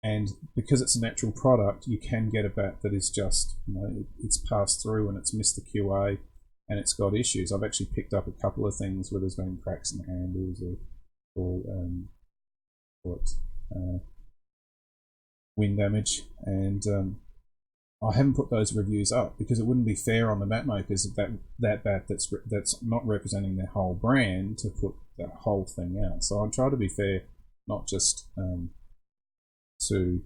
and because it's a natural product, you can get a bat that is just, it's passed through and it's missed the QA and it's got issues. I've actually picked up a couple of things where there's been cracks in the handles or wind damage, and I haven't put those reviews up because it wouldn't be fair on the bat makers that bat that's not representing their whole brand to put that whole thing out. So I'm trying to be fair, not just to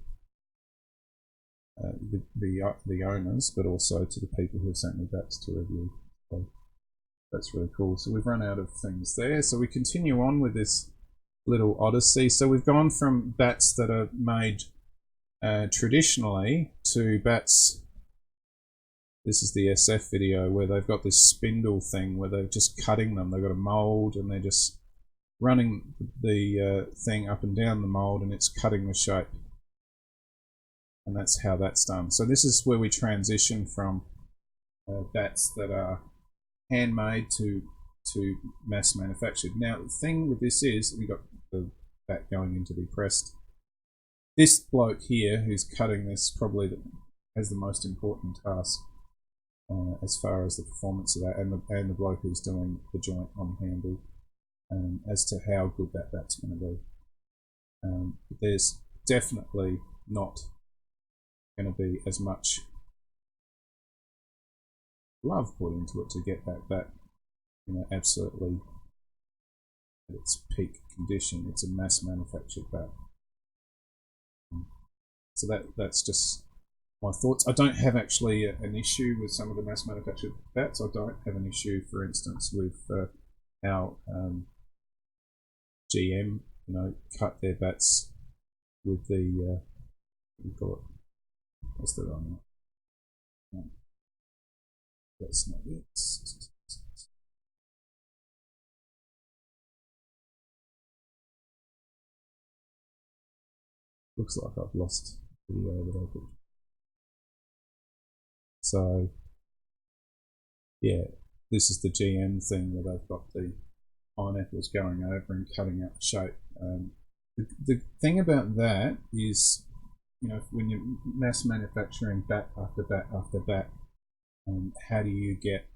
the owners, but also to the people who have sent me bats to review. So that's really cool. So we've run out of things there. So we continue on with this little odyssey. So we've gone from bats that are made traditionally to bats. This is the SF video where they've got this spindle thing where they're just cutting them. They've got a mold and they're just running the thing up and down the mold, and it's cutting the shape. And that's how that's done. So this is where we transition from bats that are handmade to mass manufactured. Now the thing with this is we've got the bat going in to be pressed. This bloke here who's cutting this probably has the most important task as far as the performance of that, and the bloke who's doing the joint on the handle, as to how good that bat's going to be. There's definitely not going to be as much love put into it to get that bat, absolutely at its peak condition. It's a mass manufactured bat. So that's just my thoughts. I don't have actually an issue with some of the mass manufactured bats. I don't have an issue, for instance, with how GM, cut their bats with the what's the wrong one? That's not it. Looks like I've lost the video that I put. So yeah, this is the GM thing where they've got the pineapples going over and cutting out the shape. The thing about that is, you know, when you're mass manufacturing bat after bat after bat, how do you get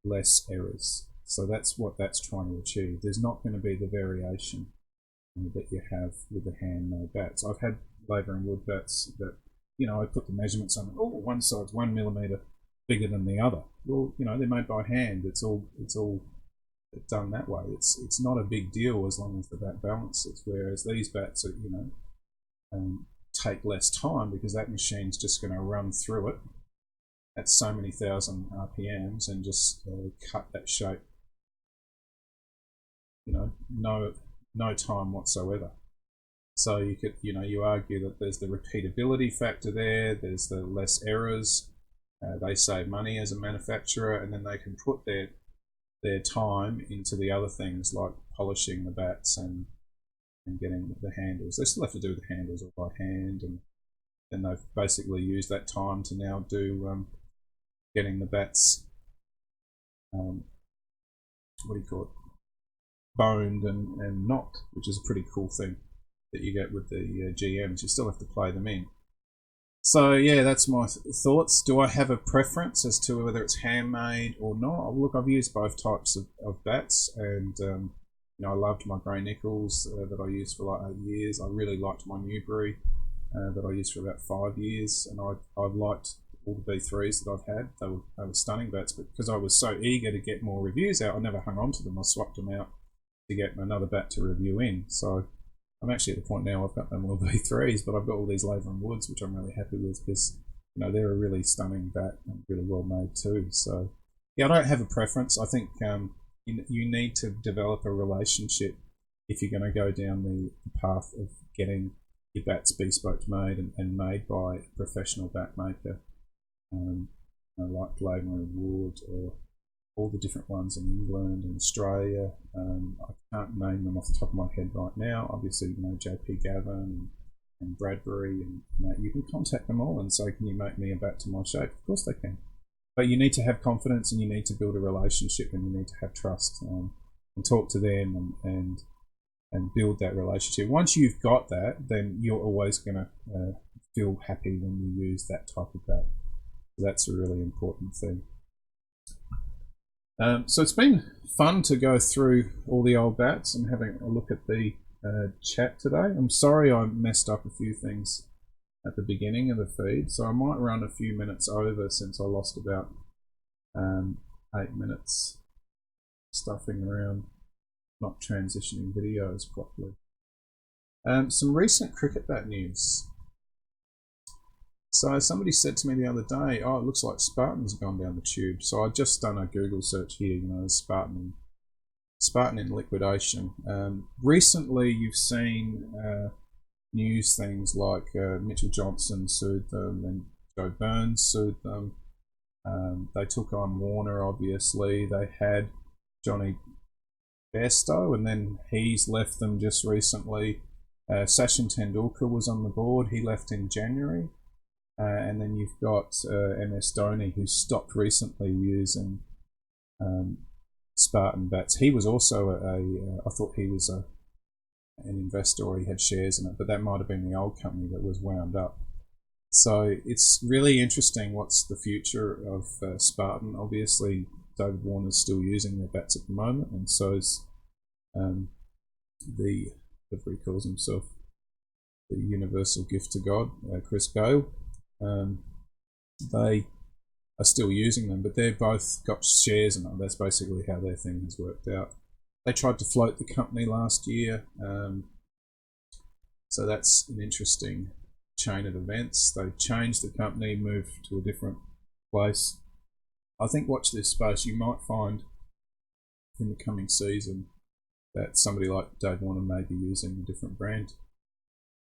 less errors? So that's what that's trying to achieve. There's not going to be the variation that you have with the handmade bats. I've had labour and wood bats that, you know, I put the measurements on. Oh, one side's 1 millimetre bigger than the other. Well, you know, they're made by hand. It's all done that way. It's not a big deal as long as the bat balances. Whereas these bats are, you know, take less time because that machine's just going to run through it at so many thousand RPMs and just cut that shape. You know, no time whatsoever. So you could, you know, you argue that there's the repeatability factor there. There's the less errors. They save money as a manufacturer, and then they can put their time into the other things like polishing the bats and getting the handles. They still have to do the handles all by hand, and then they've basically used that time to now do getting the bats, what do you call it, boned and knocked, which is a pretty cool thing that you get with the GMs. You still have to play them in. So yeah, that's my thoughts. Do I have a preference as to whether it's handmade or not? Look, I've used both types of bats, and you know, I loved my grey nickels that I used for like 8 years. I really liked my Newbury that I used for about 5 years, and I've liked all the B3s that I've had. They were stunning bats, but because I was so eager to get more reviews out, I never hung on to them. I swapped them out to get another bat to review in. So I'm actually at the point now I've got no more V3s, but I've got all these Labour and Woods, which I'm really happy with because, you know, they're a really stunning bat and really well made too. So yeah, I don't have a preference. I think you need to develop a relationship if you're going to go down the path of getting your bats bespoke made and made by a professional bat maker, you know, like Labour and Wood or all the different ones in England and Australia. I can't name them off the top of my head right now. Obviously, you know, JP Gavin and Bradbury, and you can contact them all and say, can you make me a bat to my shape? Of course they can. But you need to have confidence, and you need to build a relationship, and you need to have trust, and talk to them and build that relationship. Once you've got that, then you're always going to feel happy when you use that type of bat. So that's a really important thing. So it's been fun to go through all the old bats and having a look at the chat today. I'm sorry I messed up a few things at the beginning of the feed, so I might run a few minutes over since I lost about 8 minutes stuffing around, not transitioning videos properly. Some recent cricket bat news. So somebody said to me the other day, oh, it looks like Spartan's gone down the tube. So I just done a Google search here, you know, Spartan in liquidation. Recently you've seen news things like Mitchell Johnson sued them and Joe Burns sued them. They took on Warner, obviously. They had Johnny Bairstow, and then he's left them just recently. Sachin Tendulkar was on the board. He left in January. And then you've got MS Dhoni, who stopped recently using Spartan bats. He was also I thought he was an investor, or he had shares in it, but that might have been the old company that was wound up. So it's really interesting what's the future of Spartan. Obviously, David Warner's still using their bats at the moment, and so's whatever he calls himself, the universal gift to God, Chris Gale. They are still using them, but they've both got shares in them. That's basically how their thing has worked out. They tried to float the company last year, so that's an interesting chain of events. They changed the company, moved to a different place. I think watch this space. You might find in the coming season that somebody like Dave Warner may be using a different brand.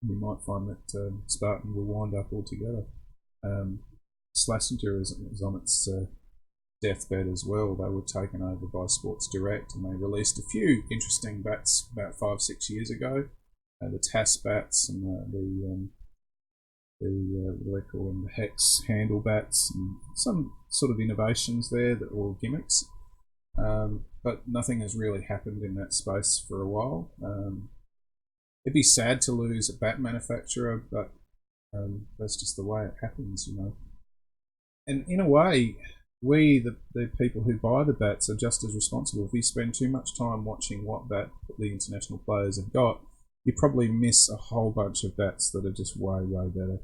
You might find that Spartan will wind up altogether. Schlesinger is on its deathbed as well. They were taken over by Sports Direct, and they released a few interesting bats about 5-6 years ago. The TAS bats and what do they call them, the hex handle bats, and some sort of innovations there that were gimmicks. But nothing has really happened in that space for a while. It'd be sad to lose a bat manufacturer, but that's just the way it happens, you know. And in a way, we, the people who buy the bats, are just as responsible. If you spend too much time watching what bat the international players have got, you probably miss a whole bunch of bats that are just way, way better.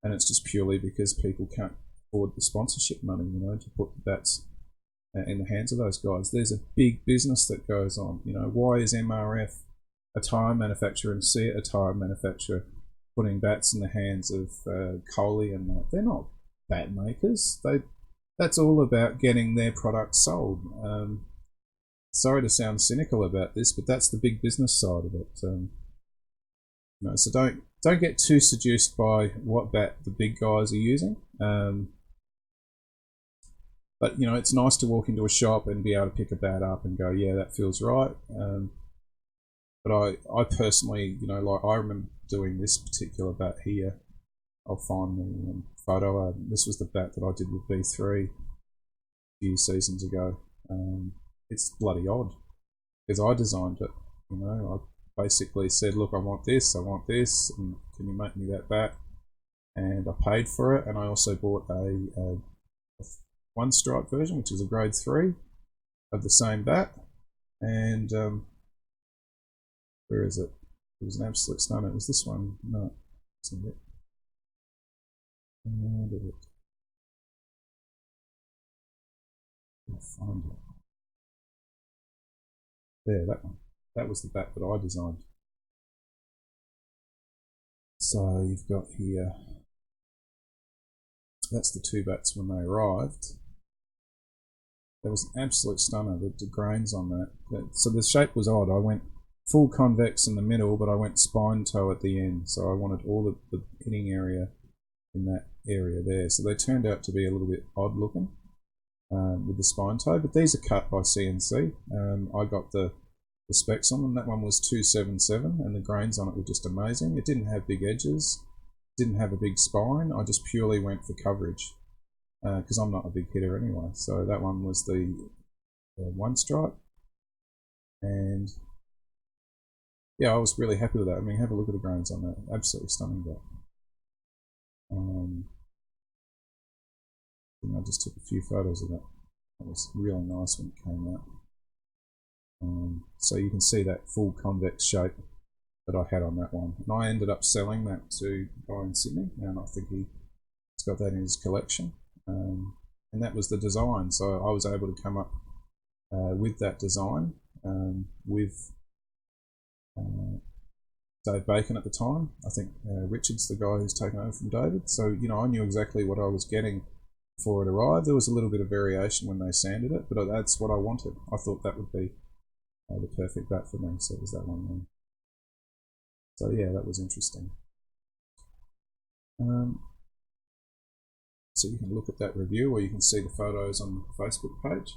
And it's just purely because people can't afford the sponsorship money, you know, to put the bats in the hands of those guys. There's a big business that goes on. You know, why is MRF a tyre manufacturer and SEAT a tyre manufacturer putting bats in the hands of Coley and that? They're not bat makers. That's all about getting their product sold. Sorry to sound cynical about this, but that's the big business side of it. You know, so don't get too seduced by what bat the big guys are using. But you know, it's nice to walk into a shop and be able to pick a bat up and go, yeah, that feels right. But I personally, you know, like I remember doing this particular bat here. I'll find the photo. This was the bat that I did with B3 a few seasons ago. It's bloody odd because I designed it. You know, I basically said, look, I want this, and can you make me that bat? And I paid for it, and I also bought a one stripe version, which is a grade 3 of the same bat. And where is it? It was an absolute stunner. It was this one. No, it's not it. I'll find it. There, that one. That was the bat that I designed. So you've got here, that's the two bats when they arrived. That was an absolute stunner, the grains on that. So the shape was odd. I went full convex in the middle, but I went spine toe at the end. So I wanted all the hitting area in that area there. So they turned out to be a little bit odd looking with the spine toe, but these are cut by CNC. I got the specs on them. That one was 277 and the grains on it were just amazing. It didn't have big edges, didn't have a big spine. I just purely went for coverage because I'm not a big hitter anyway. So that one was the one stripe, and yeah, I was really happy with that. I mean, have a look at the grains on that. Absolutely stunning that. I just took a few photos of that. That was really nice when it came out. So you can see that full convex shape that I had on that one. And I ended up selling that to a guy in Sydney, and I think he's got that in his collection. And that was the design. So I was able to come up with that design with Dave Bacon at the time. I think Richard's the guy who's taken over from David. So, you know, I knew exactly what I was getting before it arrived. There was a little bit of variation when they sanded it, but that's what I wanted. I thought that would be the perfect bat for me, so it was that one then. So yeah, that was interesting. So you can look at that review, or you can see the photos on the Facebook page.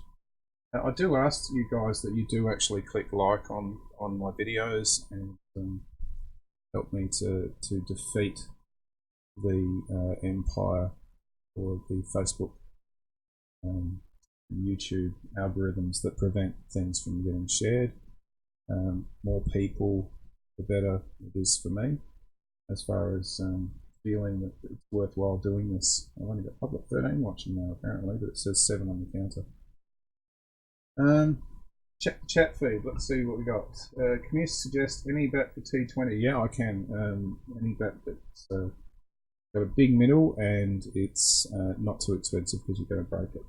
Now, I do ask you guys that you do actually click like on my videos and help me to defeat the empire or the Facebook and YouTube algorithms that prevent things from getting shared. More people, the better it is for me, as far as feeling that it's worthwhile doing this. I've only got public 13 watching now apparently, but it says 7 on the counter. Check the chat feed. Let's see what we got. Can you suggest any bat for T20? Yeah, I can. Any bat that's got a big middle and it's not too expensive because you're going to break it.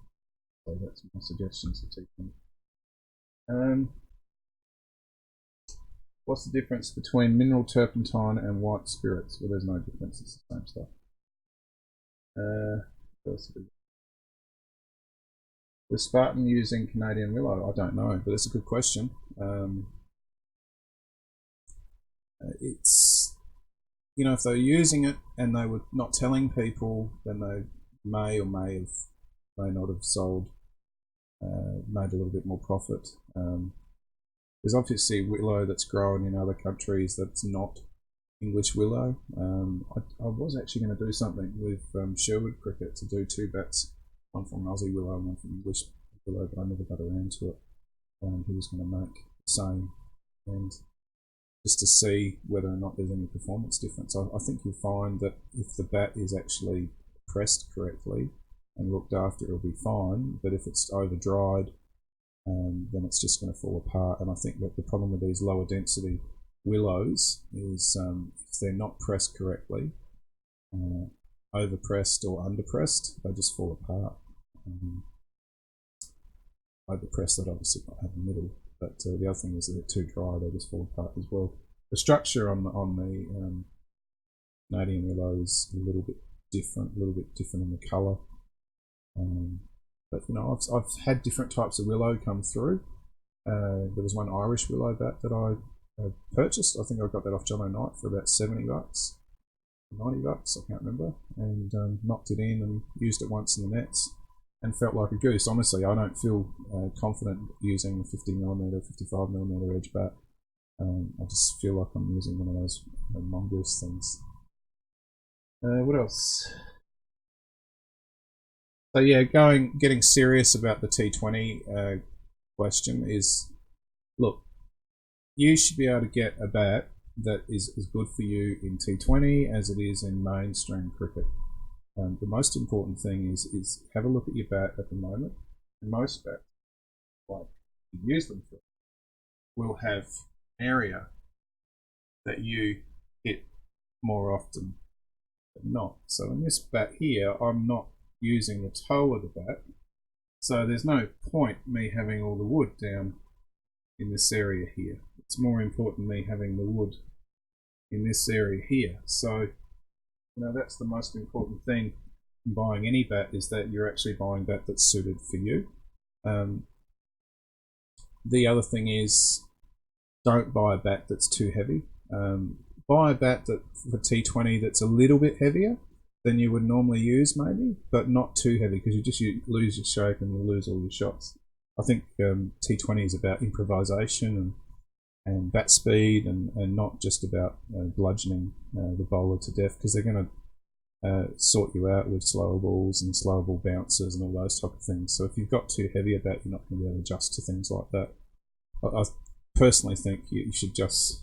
So that's my suggestions for T20. What's the difference between mineral turpentine and white spirits? Well, there's no difference. It's the same stuff. Was Spartan using Canadian willow? I don't know, but it's a good question. It's, you know, if they're using it and they were not telling people, then they may or may not have sold, made a little bit more profit. There's obviously willow that's grown in other countries that's not English willow. I was actually going to do something with Sherwood Cricket to do 2 bats, one from Aussie willow and one from English willow, but I never got around to it. He was going to make the same, and just to see whether or not there's any performance difference. I think you'll find that if the bat is actually pressed correctly and looked after, it'll be fine, but if it's over dried, then it's just going to fall apart. And I think that the problem with these lower density willows is if they're not pressed correctly, overpressed or underpressed, they just fall apart. Overpressed, they'd obviously not have a middle, but the other thing is that they're too dry, they just fall apart as well. The structure on the Canadian willow is a little bit different in the colour. But you know, I've had different types of willow come through. There was one Irish willow bat that I purchased. I think I got that off John O'Knight for about $70, $90, I can't remember, and knocked it in and used it once in the nets and felt like a goose. Honestly, I don't feel confident using a 50mm, 55mm edge bat. I just feel like I'm using one of those mongoose things. What else? So yeah, getting serious about the T20 question is, look, you should be able to get a bat that is as good for you in T20 as it is in mainstream cricket. The most important thing is have a look at your bat at the moment. And most bats, like you use them for, will have an area that you hit more often than not. So in this bat here, I'm not using the toe of the bat, so there's no point me having all the wood down in this area here. It's more important me having the wood in this area here. So you know, that's the most important thing in buying any bat, is that you're actually buying a bat that's suited for you. The other thing is, don't buy a bat that's too heavy. Buy a bat that for T20 that's a little bit heavier than you would normally use, maybe, but not too heavy, because you lose your shape and you lose all your shots. I think T20 is about improvisation and bat speed, and not just about bludgeoning the bowler to death, because they're going to sort you out with slower balls and slower ball bounces and all those type of things. So if you've got too heavy a bat, you're not going to be able to adjust to things like that. I personally think you should just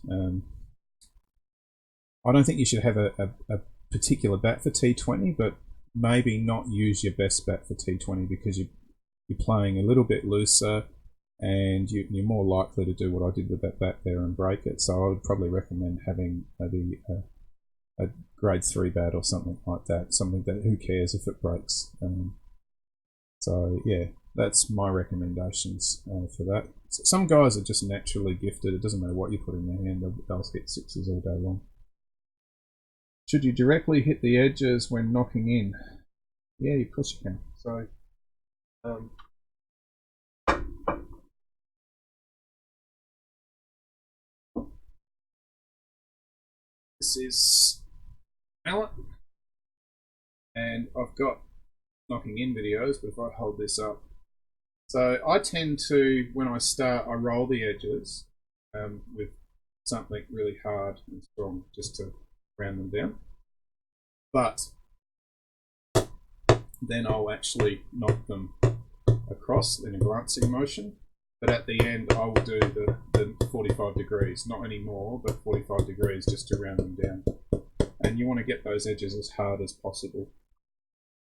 I don't think you should have a particular bat for T20, but maybe not use your best bat for T20, because you're playing a little bit looser and you're more likely to do what I did with that bat there and break it. So I would probably recommend having maybe a grade 3 bat or something like that, something that who cares if it breaks. So yeah, that's my recommendations for that. So some guys are just naturally gifted. It doesn't matter what you put in their hand, they'll hit sixes all day long. Should you directly hit the edges when knocking in? Yeah, of course you can. So, this is mallet, and I've got knocking in videos, but if I hold this up, so I tend to, when I start, I roll the edges with something really hard and strong just to round them down, but then I'll actually knock them across in a glancing motion. But at the end, I will do the 45 degrees, not any more, but 45 degrees just to round them down. And you want to get those edges as hard as possible.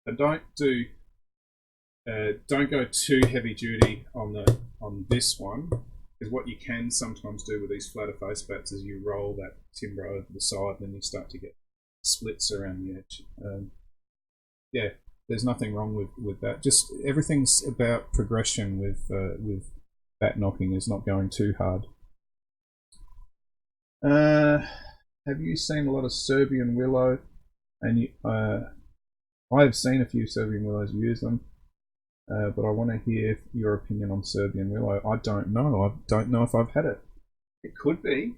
And don't go too heavy duty on this one, because what you can sometimes do with these flatter face bats is you roll that timber over the side, and then you start to get splits around the edge. Yeah, there's nothing wrong with that. Just everything's about progression with bat knocking, is not going too hard. Have you seen a lot of Serbian willow? And I have seen a few Serbian willows use them, but I want to hear your opinion on Serbian willow. I don't know. I don't know if I've had it. It could be,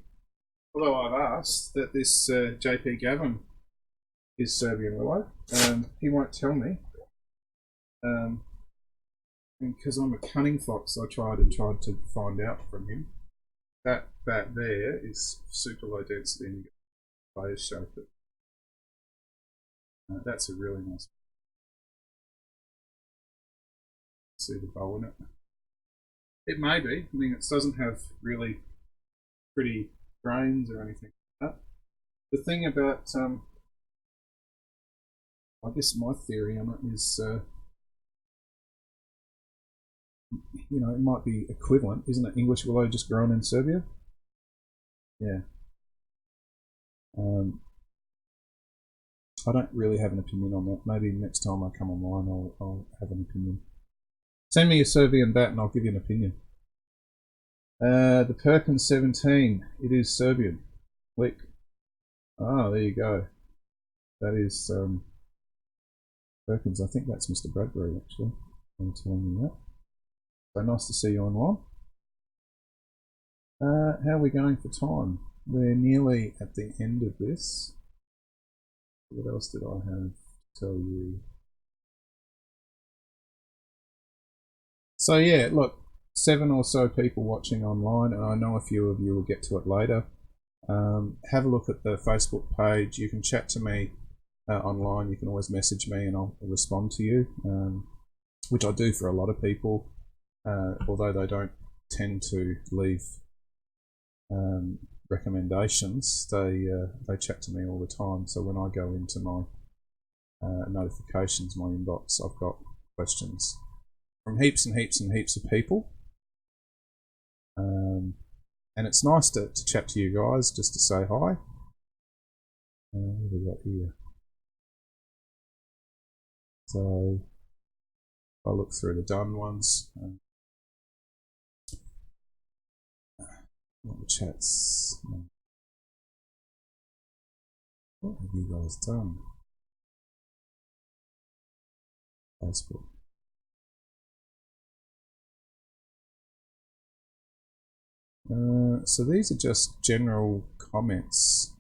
although I've asked that this JP Gavin is Serbian willow. He won't tell me. And because I'm a cunning fox, I tried to find out from him. That bat there is super low density, and players shape it. That's a really nice. See the bow in it. It may be. I mean, it doesn't have really pretty grains or anything like that. The thing about, I guess my theory on it is, you know, it might be equivalent, isn't it? English willow just grown in Serbia. Yeah. I don't really have an opinion on that. Maybe next time I come online, I'll have an opinion. Send me a Serbian bat and I'll give you an opinion. The Perkins 17. It is Serbian. Click. Ah, there you go. That is Perkins. I think that's Mr. Bradbury, actually. I'm telling you that. So nice to see you online. How are we going for time? We're nearly at the end of this. What else did I have to tell you? So yeah, look, 7 or so people watching online, and I know a few of you will get to it later. Have a look at the Facebook page. You can chat to me online. You can always message me and I'll respond to you, which I do for a lot of people, although they don't tend to leave recommendations. They chat to me all the time. So when I go into my notifications, my inbox, I've got questions from heaps and heaps and heaps of people. And it's nice to chat to you guys, just to say hi. What have we got here? So I'll look through the done ones. What the chats? What have you guys done? Facebook. So these are just general comments,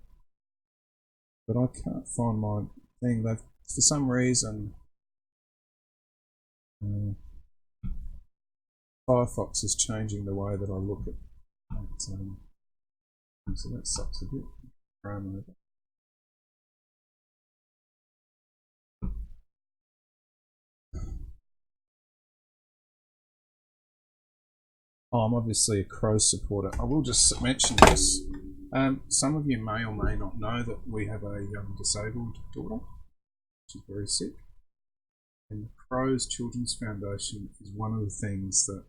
but I can't find my thing. They've, for some reason, Firefox is changing the way that I look at so that sucks a bit. Oh, I'm obviously a Crows supporter. I will just mention this. Some of you may or may not know that we have a disabled daughter. She's very sick. And the Crows Children's Foundation is one of the things that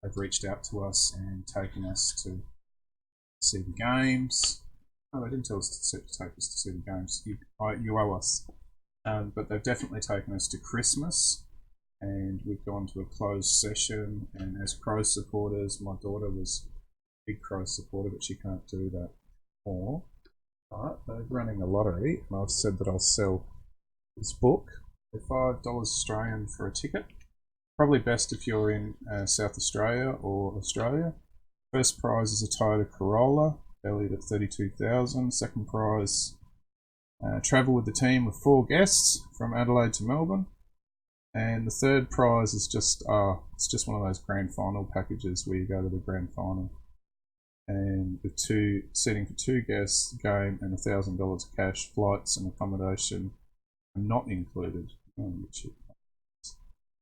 have reached out to us and taken us to see the games. Oh, they didn't tell us to take us to see the games. You owe us. But they've definitely taken us to Christmas. And we've gone to a closed session, and as Crows supporters, my daughter was a big Crows supporter, but she can't do that more. But they're running a lottery, and I've said that I'll sell this book for $5 Australian for a ticket. Probably best if you're in South Australia or Australia. First prize is a Toyota Corolla, valued at $32,000. Second prize, travel with the team with 4 guests from Adelaide to Melbourne. And the third prize is just it's just one of those grand final packages where you go to the grand final, and the seating for 2 guests, game, and $1,000 cash, flights and accommodation are not included. Oh,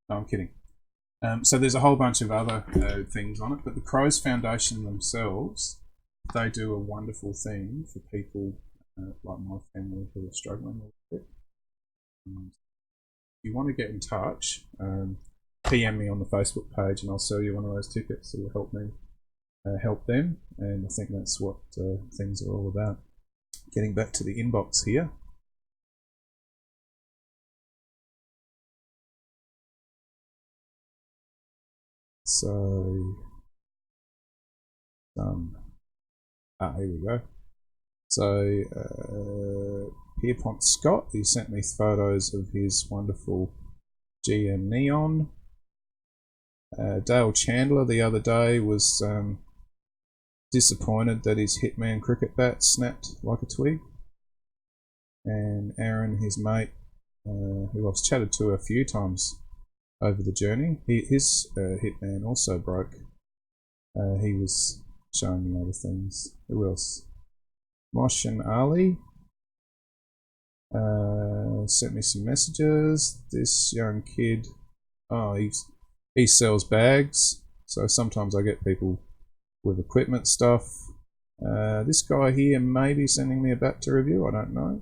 no, I'm kidding. So there's a whole bunch of other things on it, but the Crows Foundation themselves, they do a wonderful thing for people like my family who are struggling a little bit. If you want to get in touch, PM me on the Facebook page and I'll sell you one of those tickets. It will help me help them, and I think that's what things are all about. Getting back to the inbox here. So, here we go. So, Pierpont Scott, he sent me photos of his wonderful GM Neon. Dale Chandler the other day was disappointed that his Hitman cricket bat snapped like a twig. And Aaron, his mate, who I've chatted to a few times over the journey, his Hitman also broke. He was showing me other things. Who else? Mosh and Ali sent me some messages. This young kid, oh, he sells bags, so sometimes I get people with equipment stuff. This guy here may be sending me a bat to review, I don't know.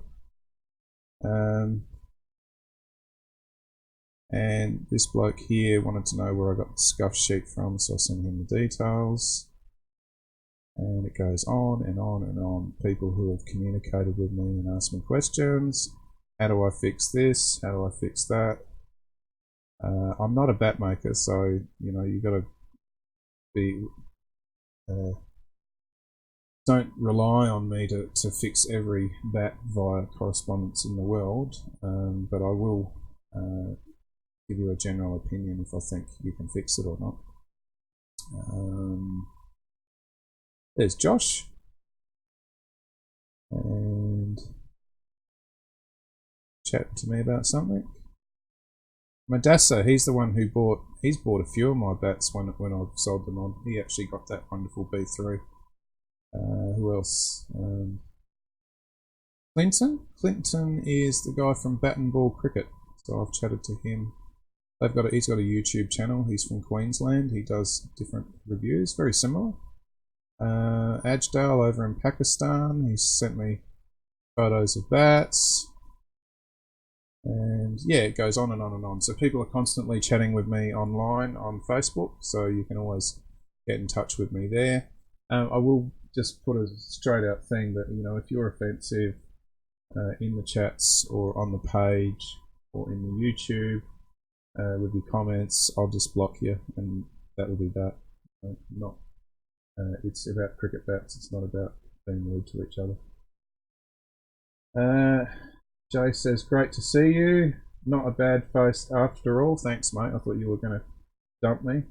And this bloke here wanted to know where I got the scuff sheet from, so I sent him the details. And it goes on and on and on. People who have communicated with me and asked me questions. How do I fix this? How do I fix that? I'm not a bat maker, so you know you got to be. Don't rely on me to fix every bat via correspondence in the world, but I will give you a general opinion if I think you can fix it or not. There's Josh, and chat to me about something. Madassa, he's the one who he's bought a few of my bats when I've sold them on. He actually got that wonderful B3. Who else? Clinton is the guy from Bat and Ball Cricket, so I've chatted to him. He's got a YouTube channel. He's from Queensland. He does different reviews, very similar. Ajdal over in Pakistan. He sent me photos of bats. And yeah, it goes on and on and on. So people are constantly chatting with me online on Facebook, so you can always get in touch with me there. I will just put a straight out thing that, you know, if you're offensive in the chats or on the page or in the YouTube with your comments, I'll just block you, and that will be that. It's about cricket bats. It's not about being rude to each other. Jay says, great to see you. Not a bad face after all. Thanks, mate. I thought you were going to dump me.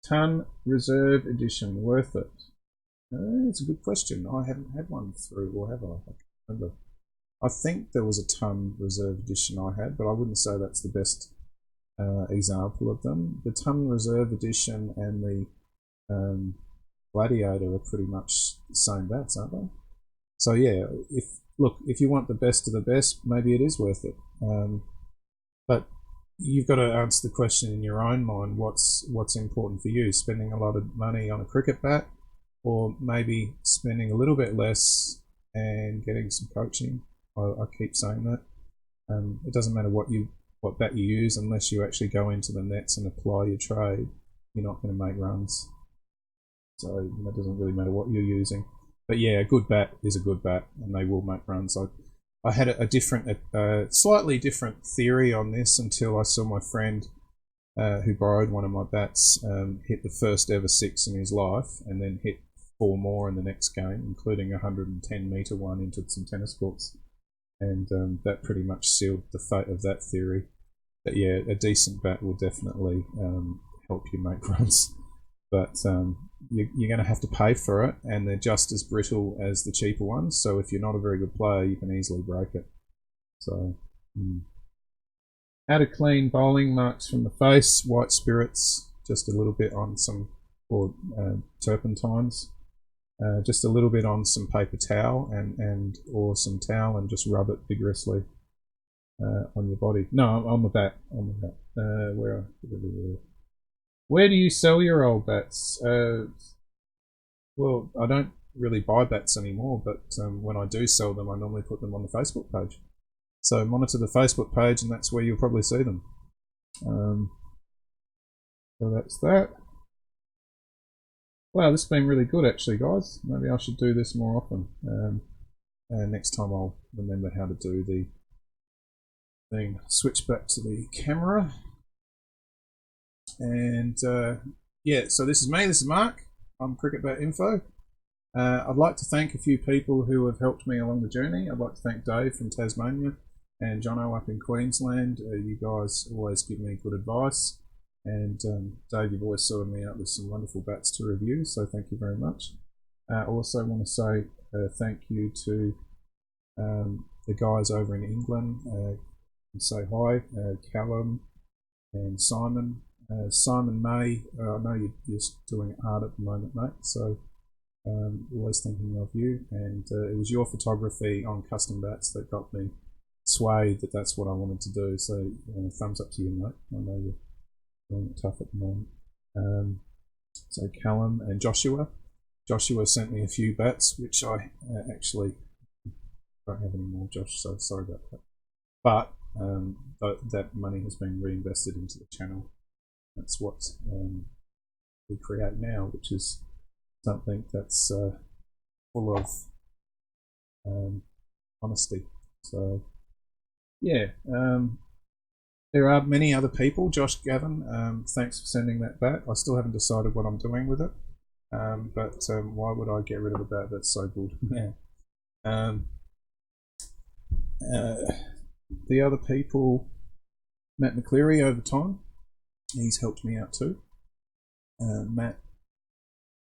Ton Reserve Edition, worth it? It's a good question. I haven't had one through, or have I? I can't remember. I think there was a Ton Reserve Edition I had, but I wouldn't say that's the best example of them. The Ton Reserve Edition and the Gladiator are pretty much the same bats, aren't they? So yeah, if you want the best of the best, maybe it is worth it. But you've got to answer the question in your own mind: what's important for you? Spending a lot of money on a cricket bat, or maybe spending a little bit less and getting some coaching. I keep saying that. It doesn't matter what bat you use, unless you actually go into the nets and apply your trade. You're not going to make runs. So it doesn't really matter what you're using. But yeah, a good bat is a good bat, and they will make runs. I had a slightly different theory on this until I saw my friend who borrowed one of my bats hit the first ever 6 in his life, and then hit 4 more in the next game, including a 110-meter one into some tennis courts. And that pretty much sealed the fate of that theory. But yeah, a decent bat will definitely help you make runs. But you're going to have to pay for it, and they're just as brittle as the cheaper ones. So if you're not a very good player, you can easily break it. So, how to clean bowling marks from the face? White spirits, just a little bit on some, or turpentines, just a little bit on some paper towel or some towel, and just rub it vigorously on your body. No, on the bat. Where do you sell your old bats? Well, I don't really buy bats anymore, but when I do sell them, I normally put them on the Facebook page. So monitor the Facebook page, and that's where you'll probably see them. So that's that. Wow, this has been really good actually, guys. Maybe I should do this more often. And next time I'll remember how to do the thing. Switch back to the camera. And yeah, so this is me, this is Mark. I'm CricketBatInfo. I'd like to thank a few people who have helped me along the journey. I'd like to thank Dave from Tasmania and Jono up in Queensland. You guys always give me good advice. And Dave, you've always sorted me out with some wonderful bats to review, so thank you very much. I also want to say thank you to the guys over in England. And say hi, Callum and Simon. Simon May, I know you're just doing art at the moment, mate, so Always thinking of you, and it was your photography on custom bats that got me swayed that that's what I wanted to do. So thumbs up to you, mate. I know you're doing it tough at the moment. So Callum and Joshua. Joshua sent me a few bats, which I actually don't have any more, Josh, so sorry about that. But that money has been reinvested into the channel. That's what we create now, which is something that's full of honesty. So yeah, there are many other people. Josh Gavin, thanks for sending that back. I still haven't decided what I'm doing with it, but why would I get rid of a bat that's so good now? The other people, Matt McCleary over time, he's helped me out too. Matt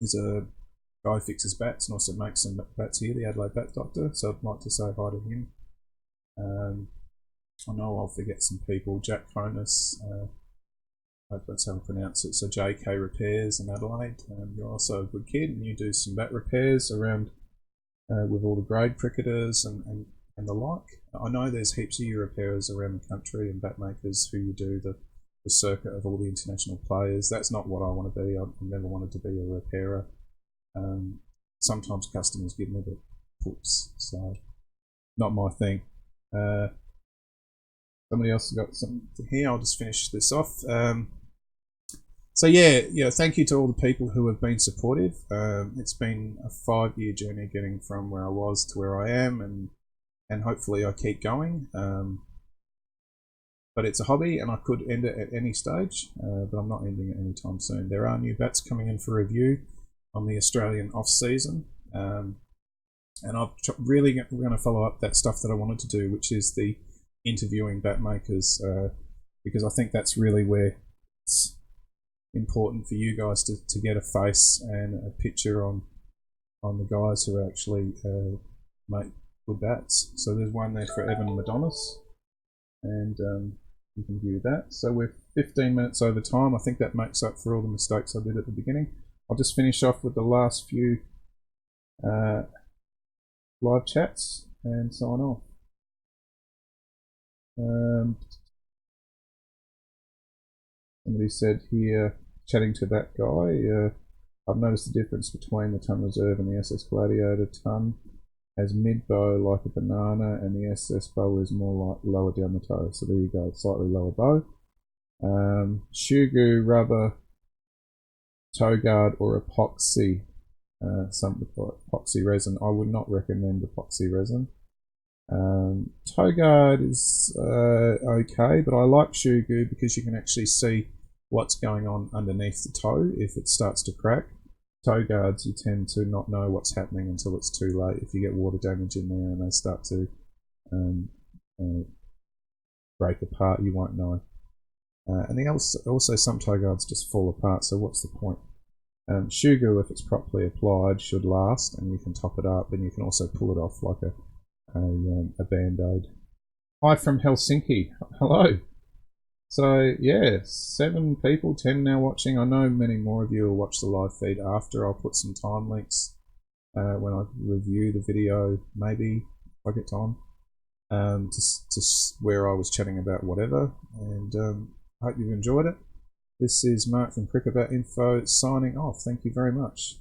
is a guy who fixes bats and also makes some bats here, the Adelaide Bat Doctor, so I'd like to say hi to him. I know I'll forget some people. Jack Conus, I hope that's how I pronounce it. So JK Repairs in Adelaide. You're also a good kid, and you do some bat repairs around with all the grade cricketers and the like. I know there's heaps of you repairers around the country and bat makers who you do the circuit of all the international players. That's not what I want to be. I've never wanted to be a repairer. Sometimes customers give me the puts, so not my thing. Somebody else has got something here. I'll just finish this off. So yeah, thank you to all the people who have been supportive. It's been a 5-year journey getting from where I was to where I am, and hopefully I keep going. But it's a hobby, and I could end it at any stage, but I'm not ending it anytime soon. There are new bats coming in for review on the Australian off-season, and I'm really going to follow up that stuff that I wanted to do, which is the interviewing bat makers, because I think that's really where it's important for you guys to get a face and a picture on the guys who actually make good bats. So there's one there for Evan Madonis, and you can view that. So we're 15 minutes over time. I think that makes up for all the mistakes I did at the beginning. I'll just finish off with the last few live chats and sign off. Somebody said here, chatting to that guy, I've noticed the difference between the Ton Reserve and the SS Gladiator. Ton has mid bow like a banana, and the SS bow is more like lower down the toe. So there you go, slightly lower bow. Shugu, rubber, toe guard, or epoxy. Some epoxy resin. I would not recommend epoxy resin. Toe guard is okay, but I like Shugu because you can actually see what's going on underneath the toe if it starts to crack. Toe guards, you tend to not know what's happening until it's too late. If you get water damage in there and they start to break apart, you won't know. And also some toe guards just fall apart, so what's the point? Shugu, if it's properly applied, should last, and you can top it up, and you can also pull it off like a band-aid. Hi from Helsinki. Hello. So yeah, 7 people, 10 now watching. I know many more of you will watch the live feed after. I'll put some time links when I review the video, maybe if I get time, to where I was chatting about whatever. And I hope you've enjoyed it. This is Mark from CricketBatInfo signing off. Thank you very much.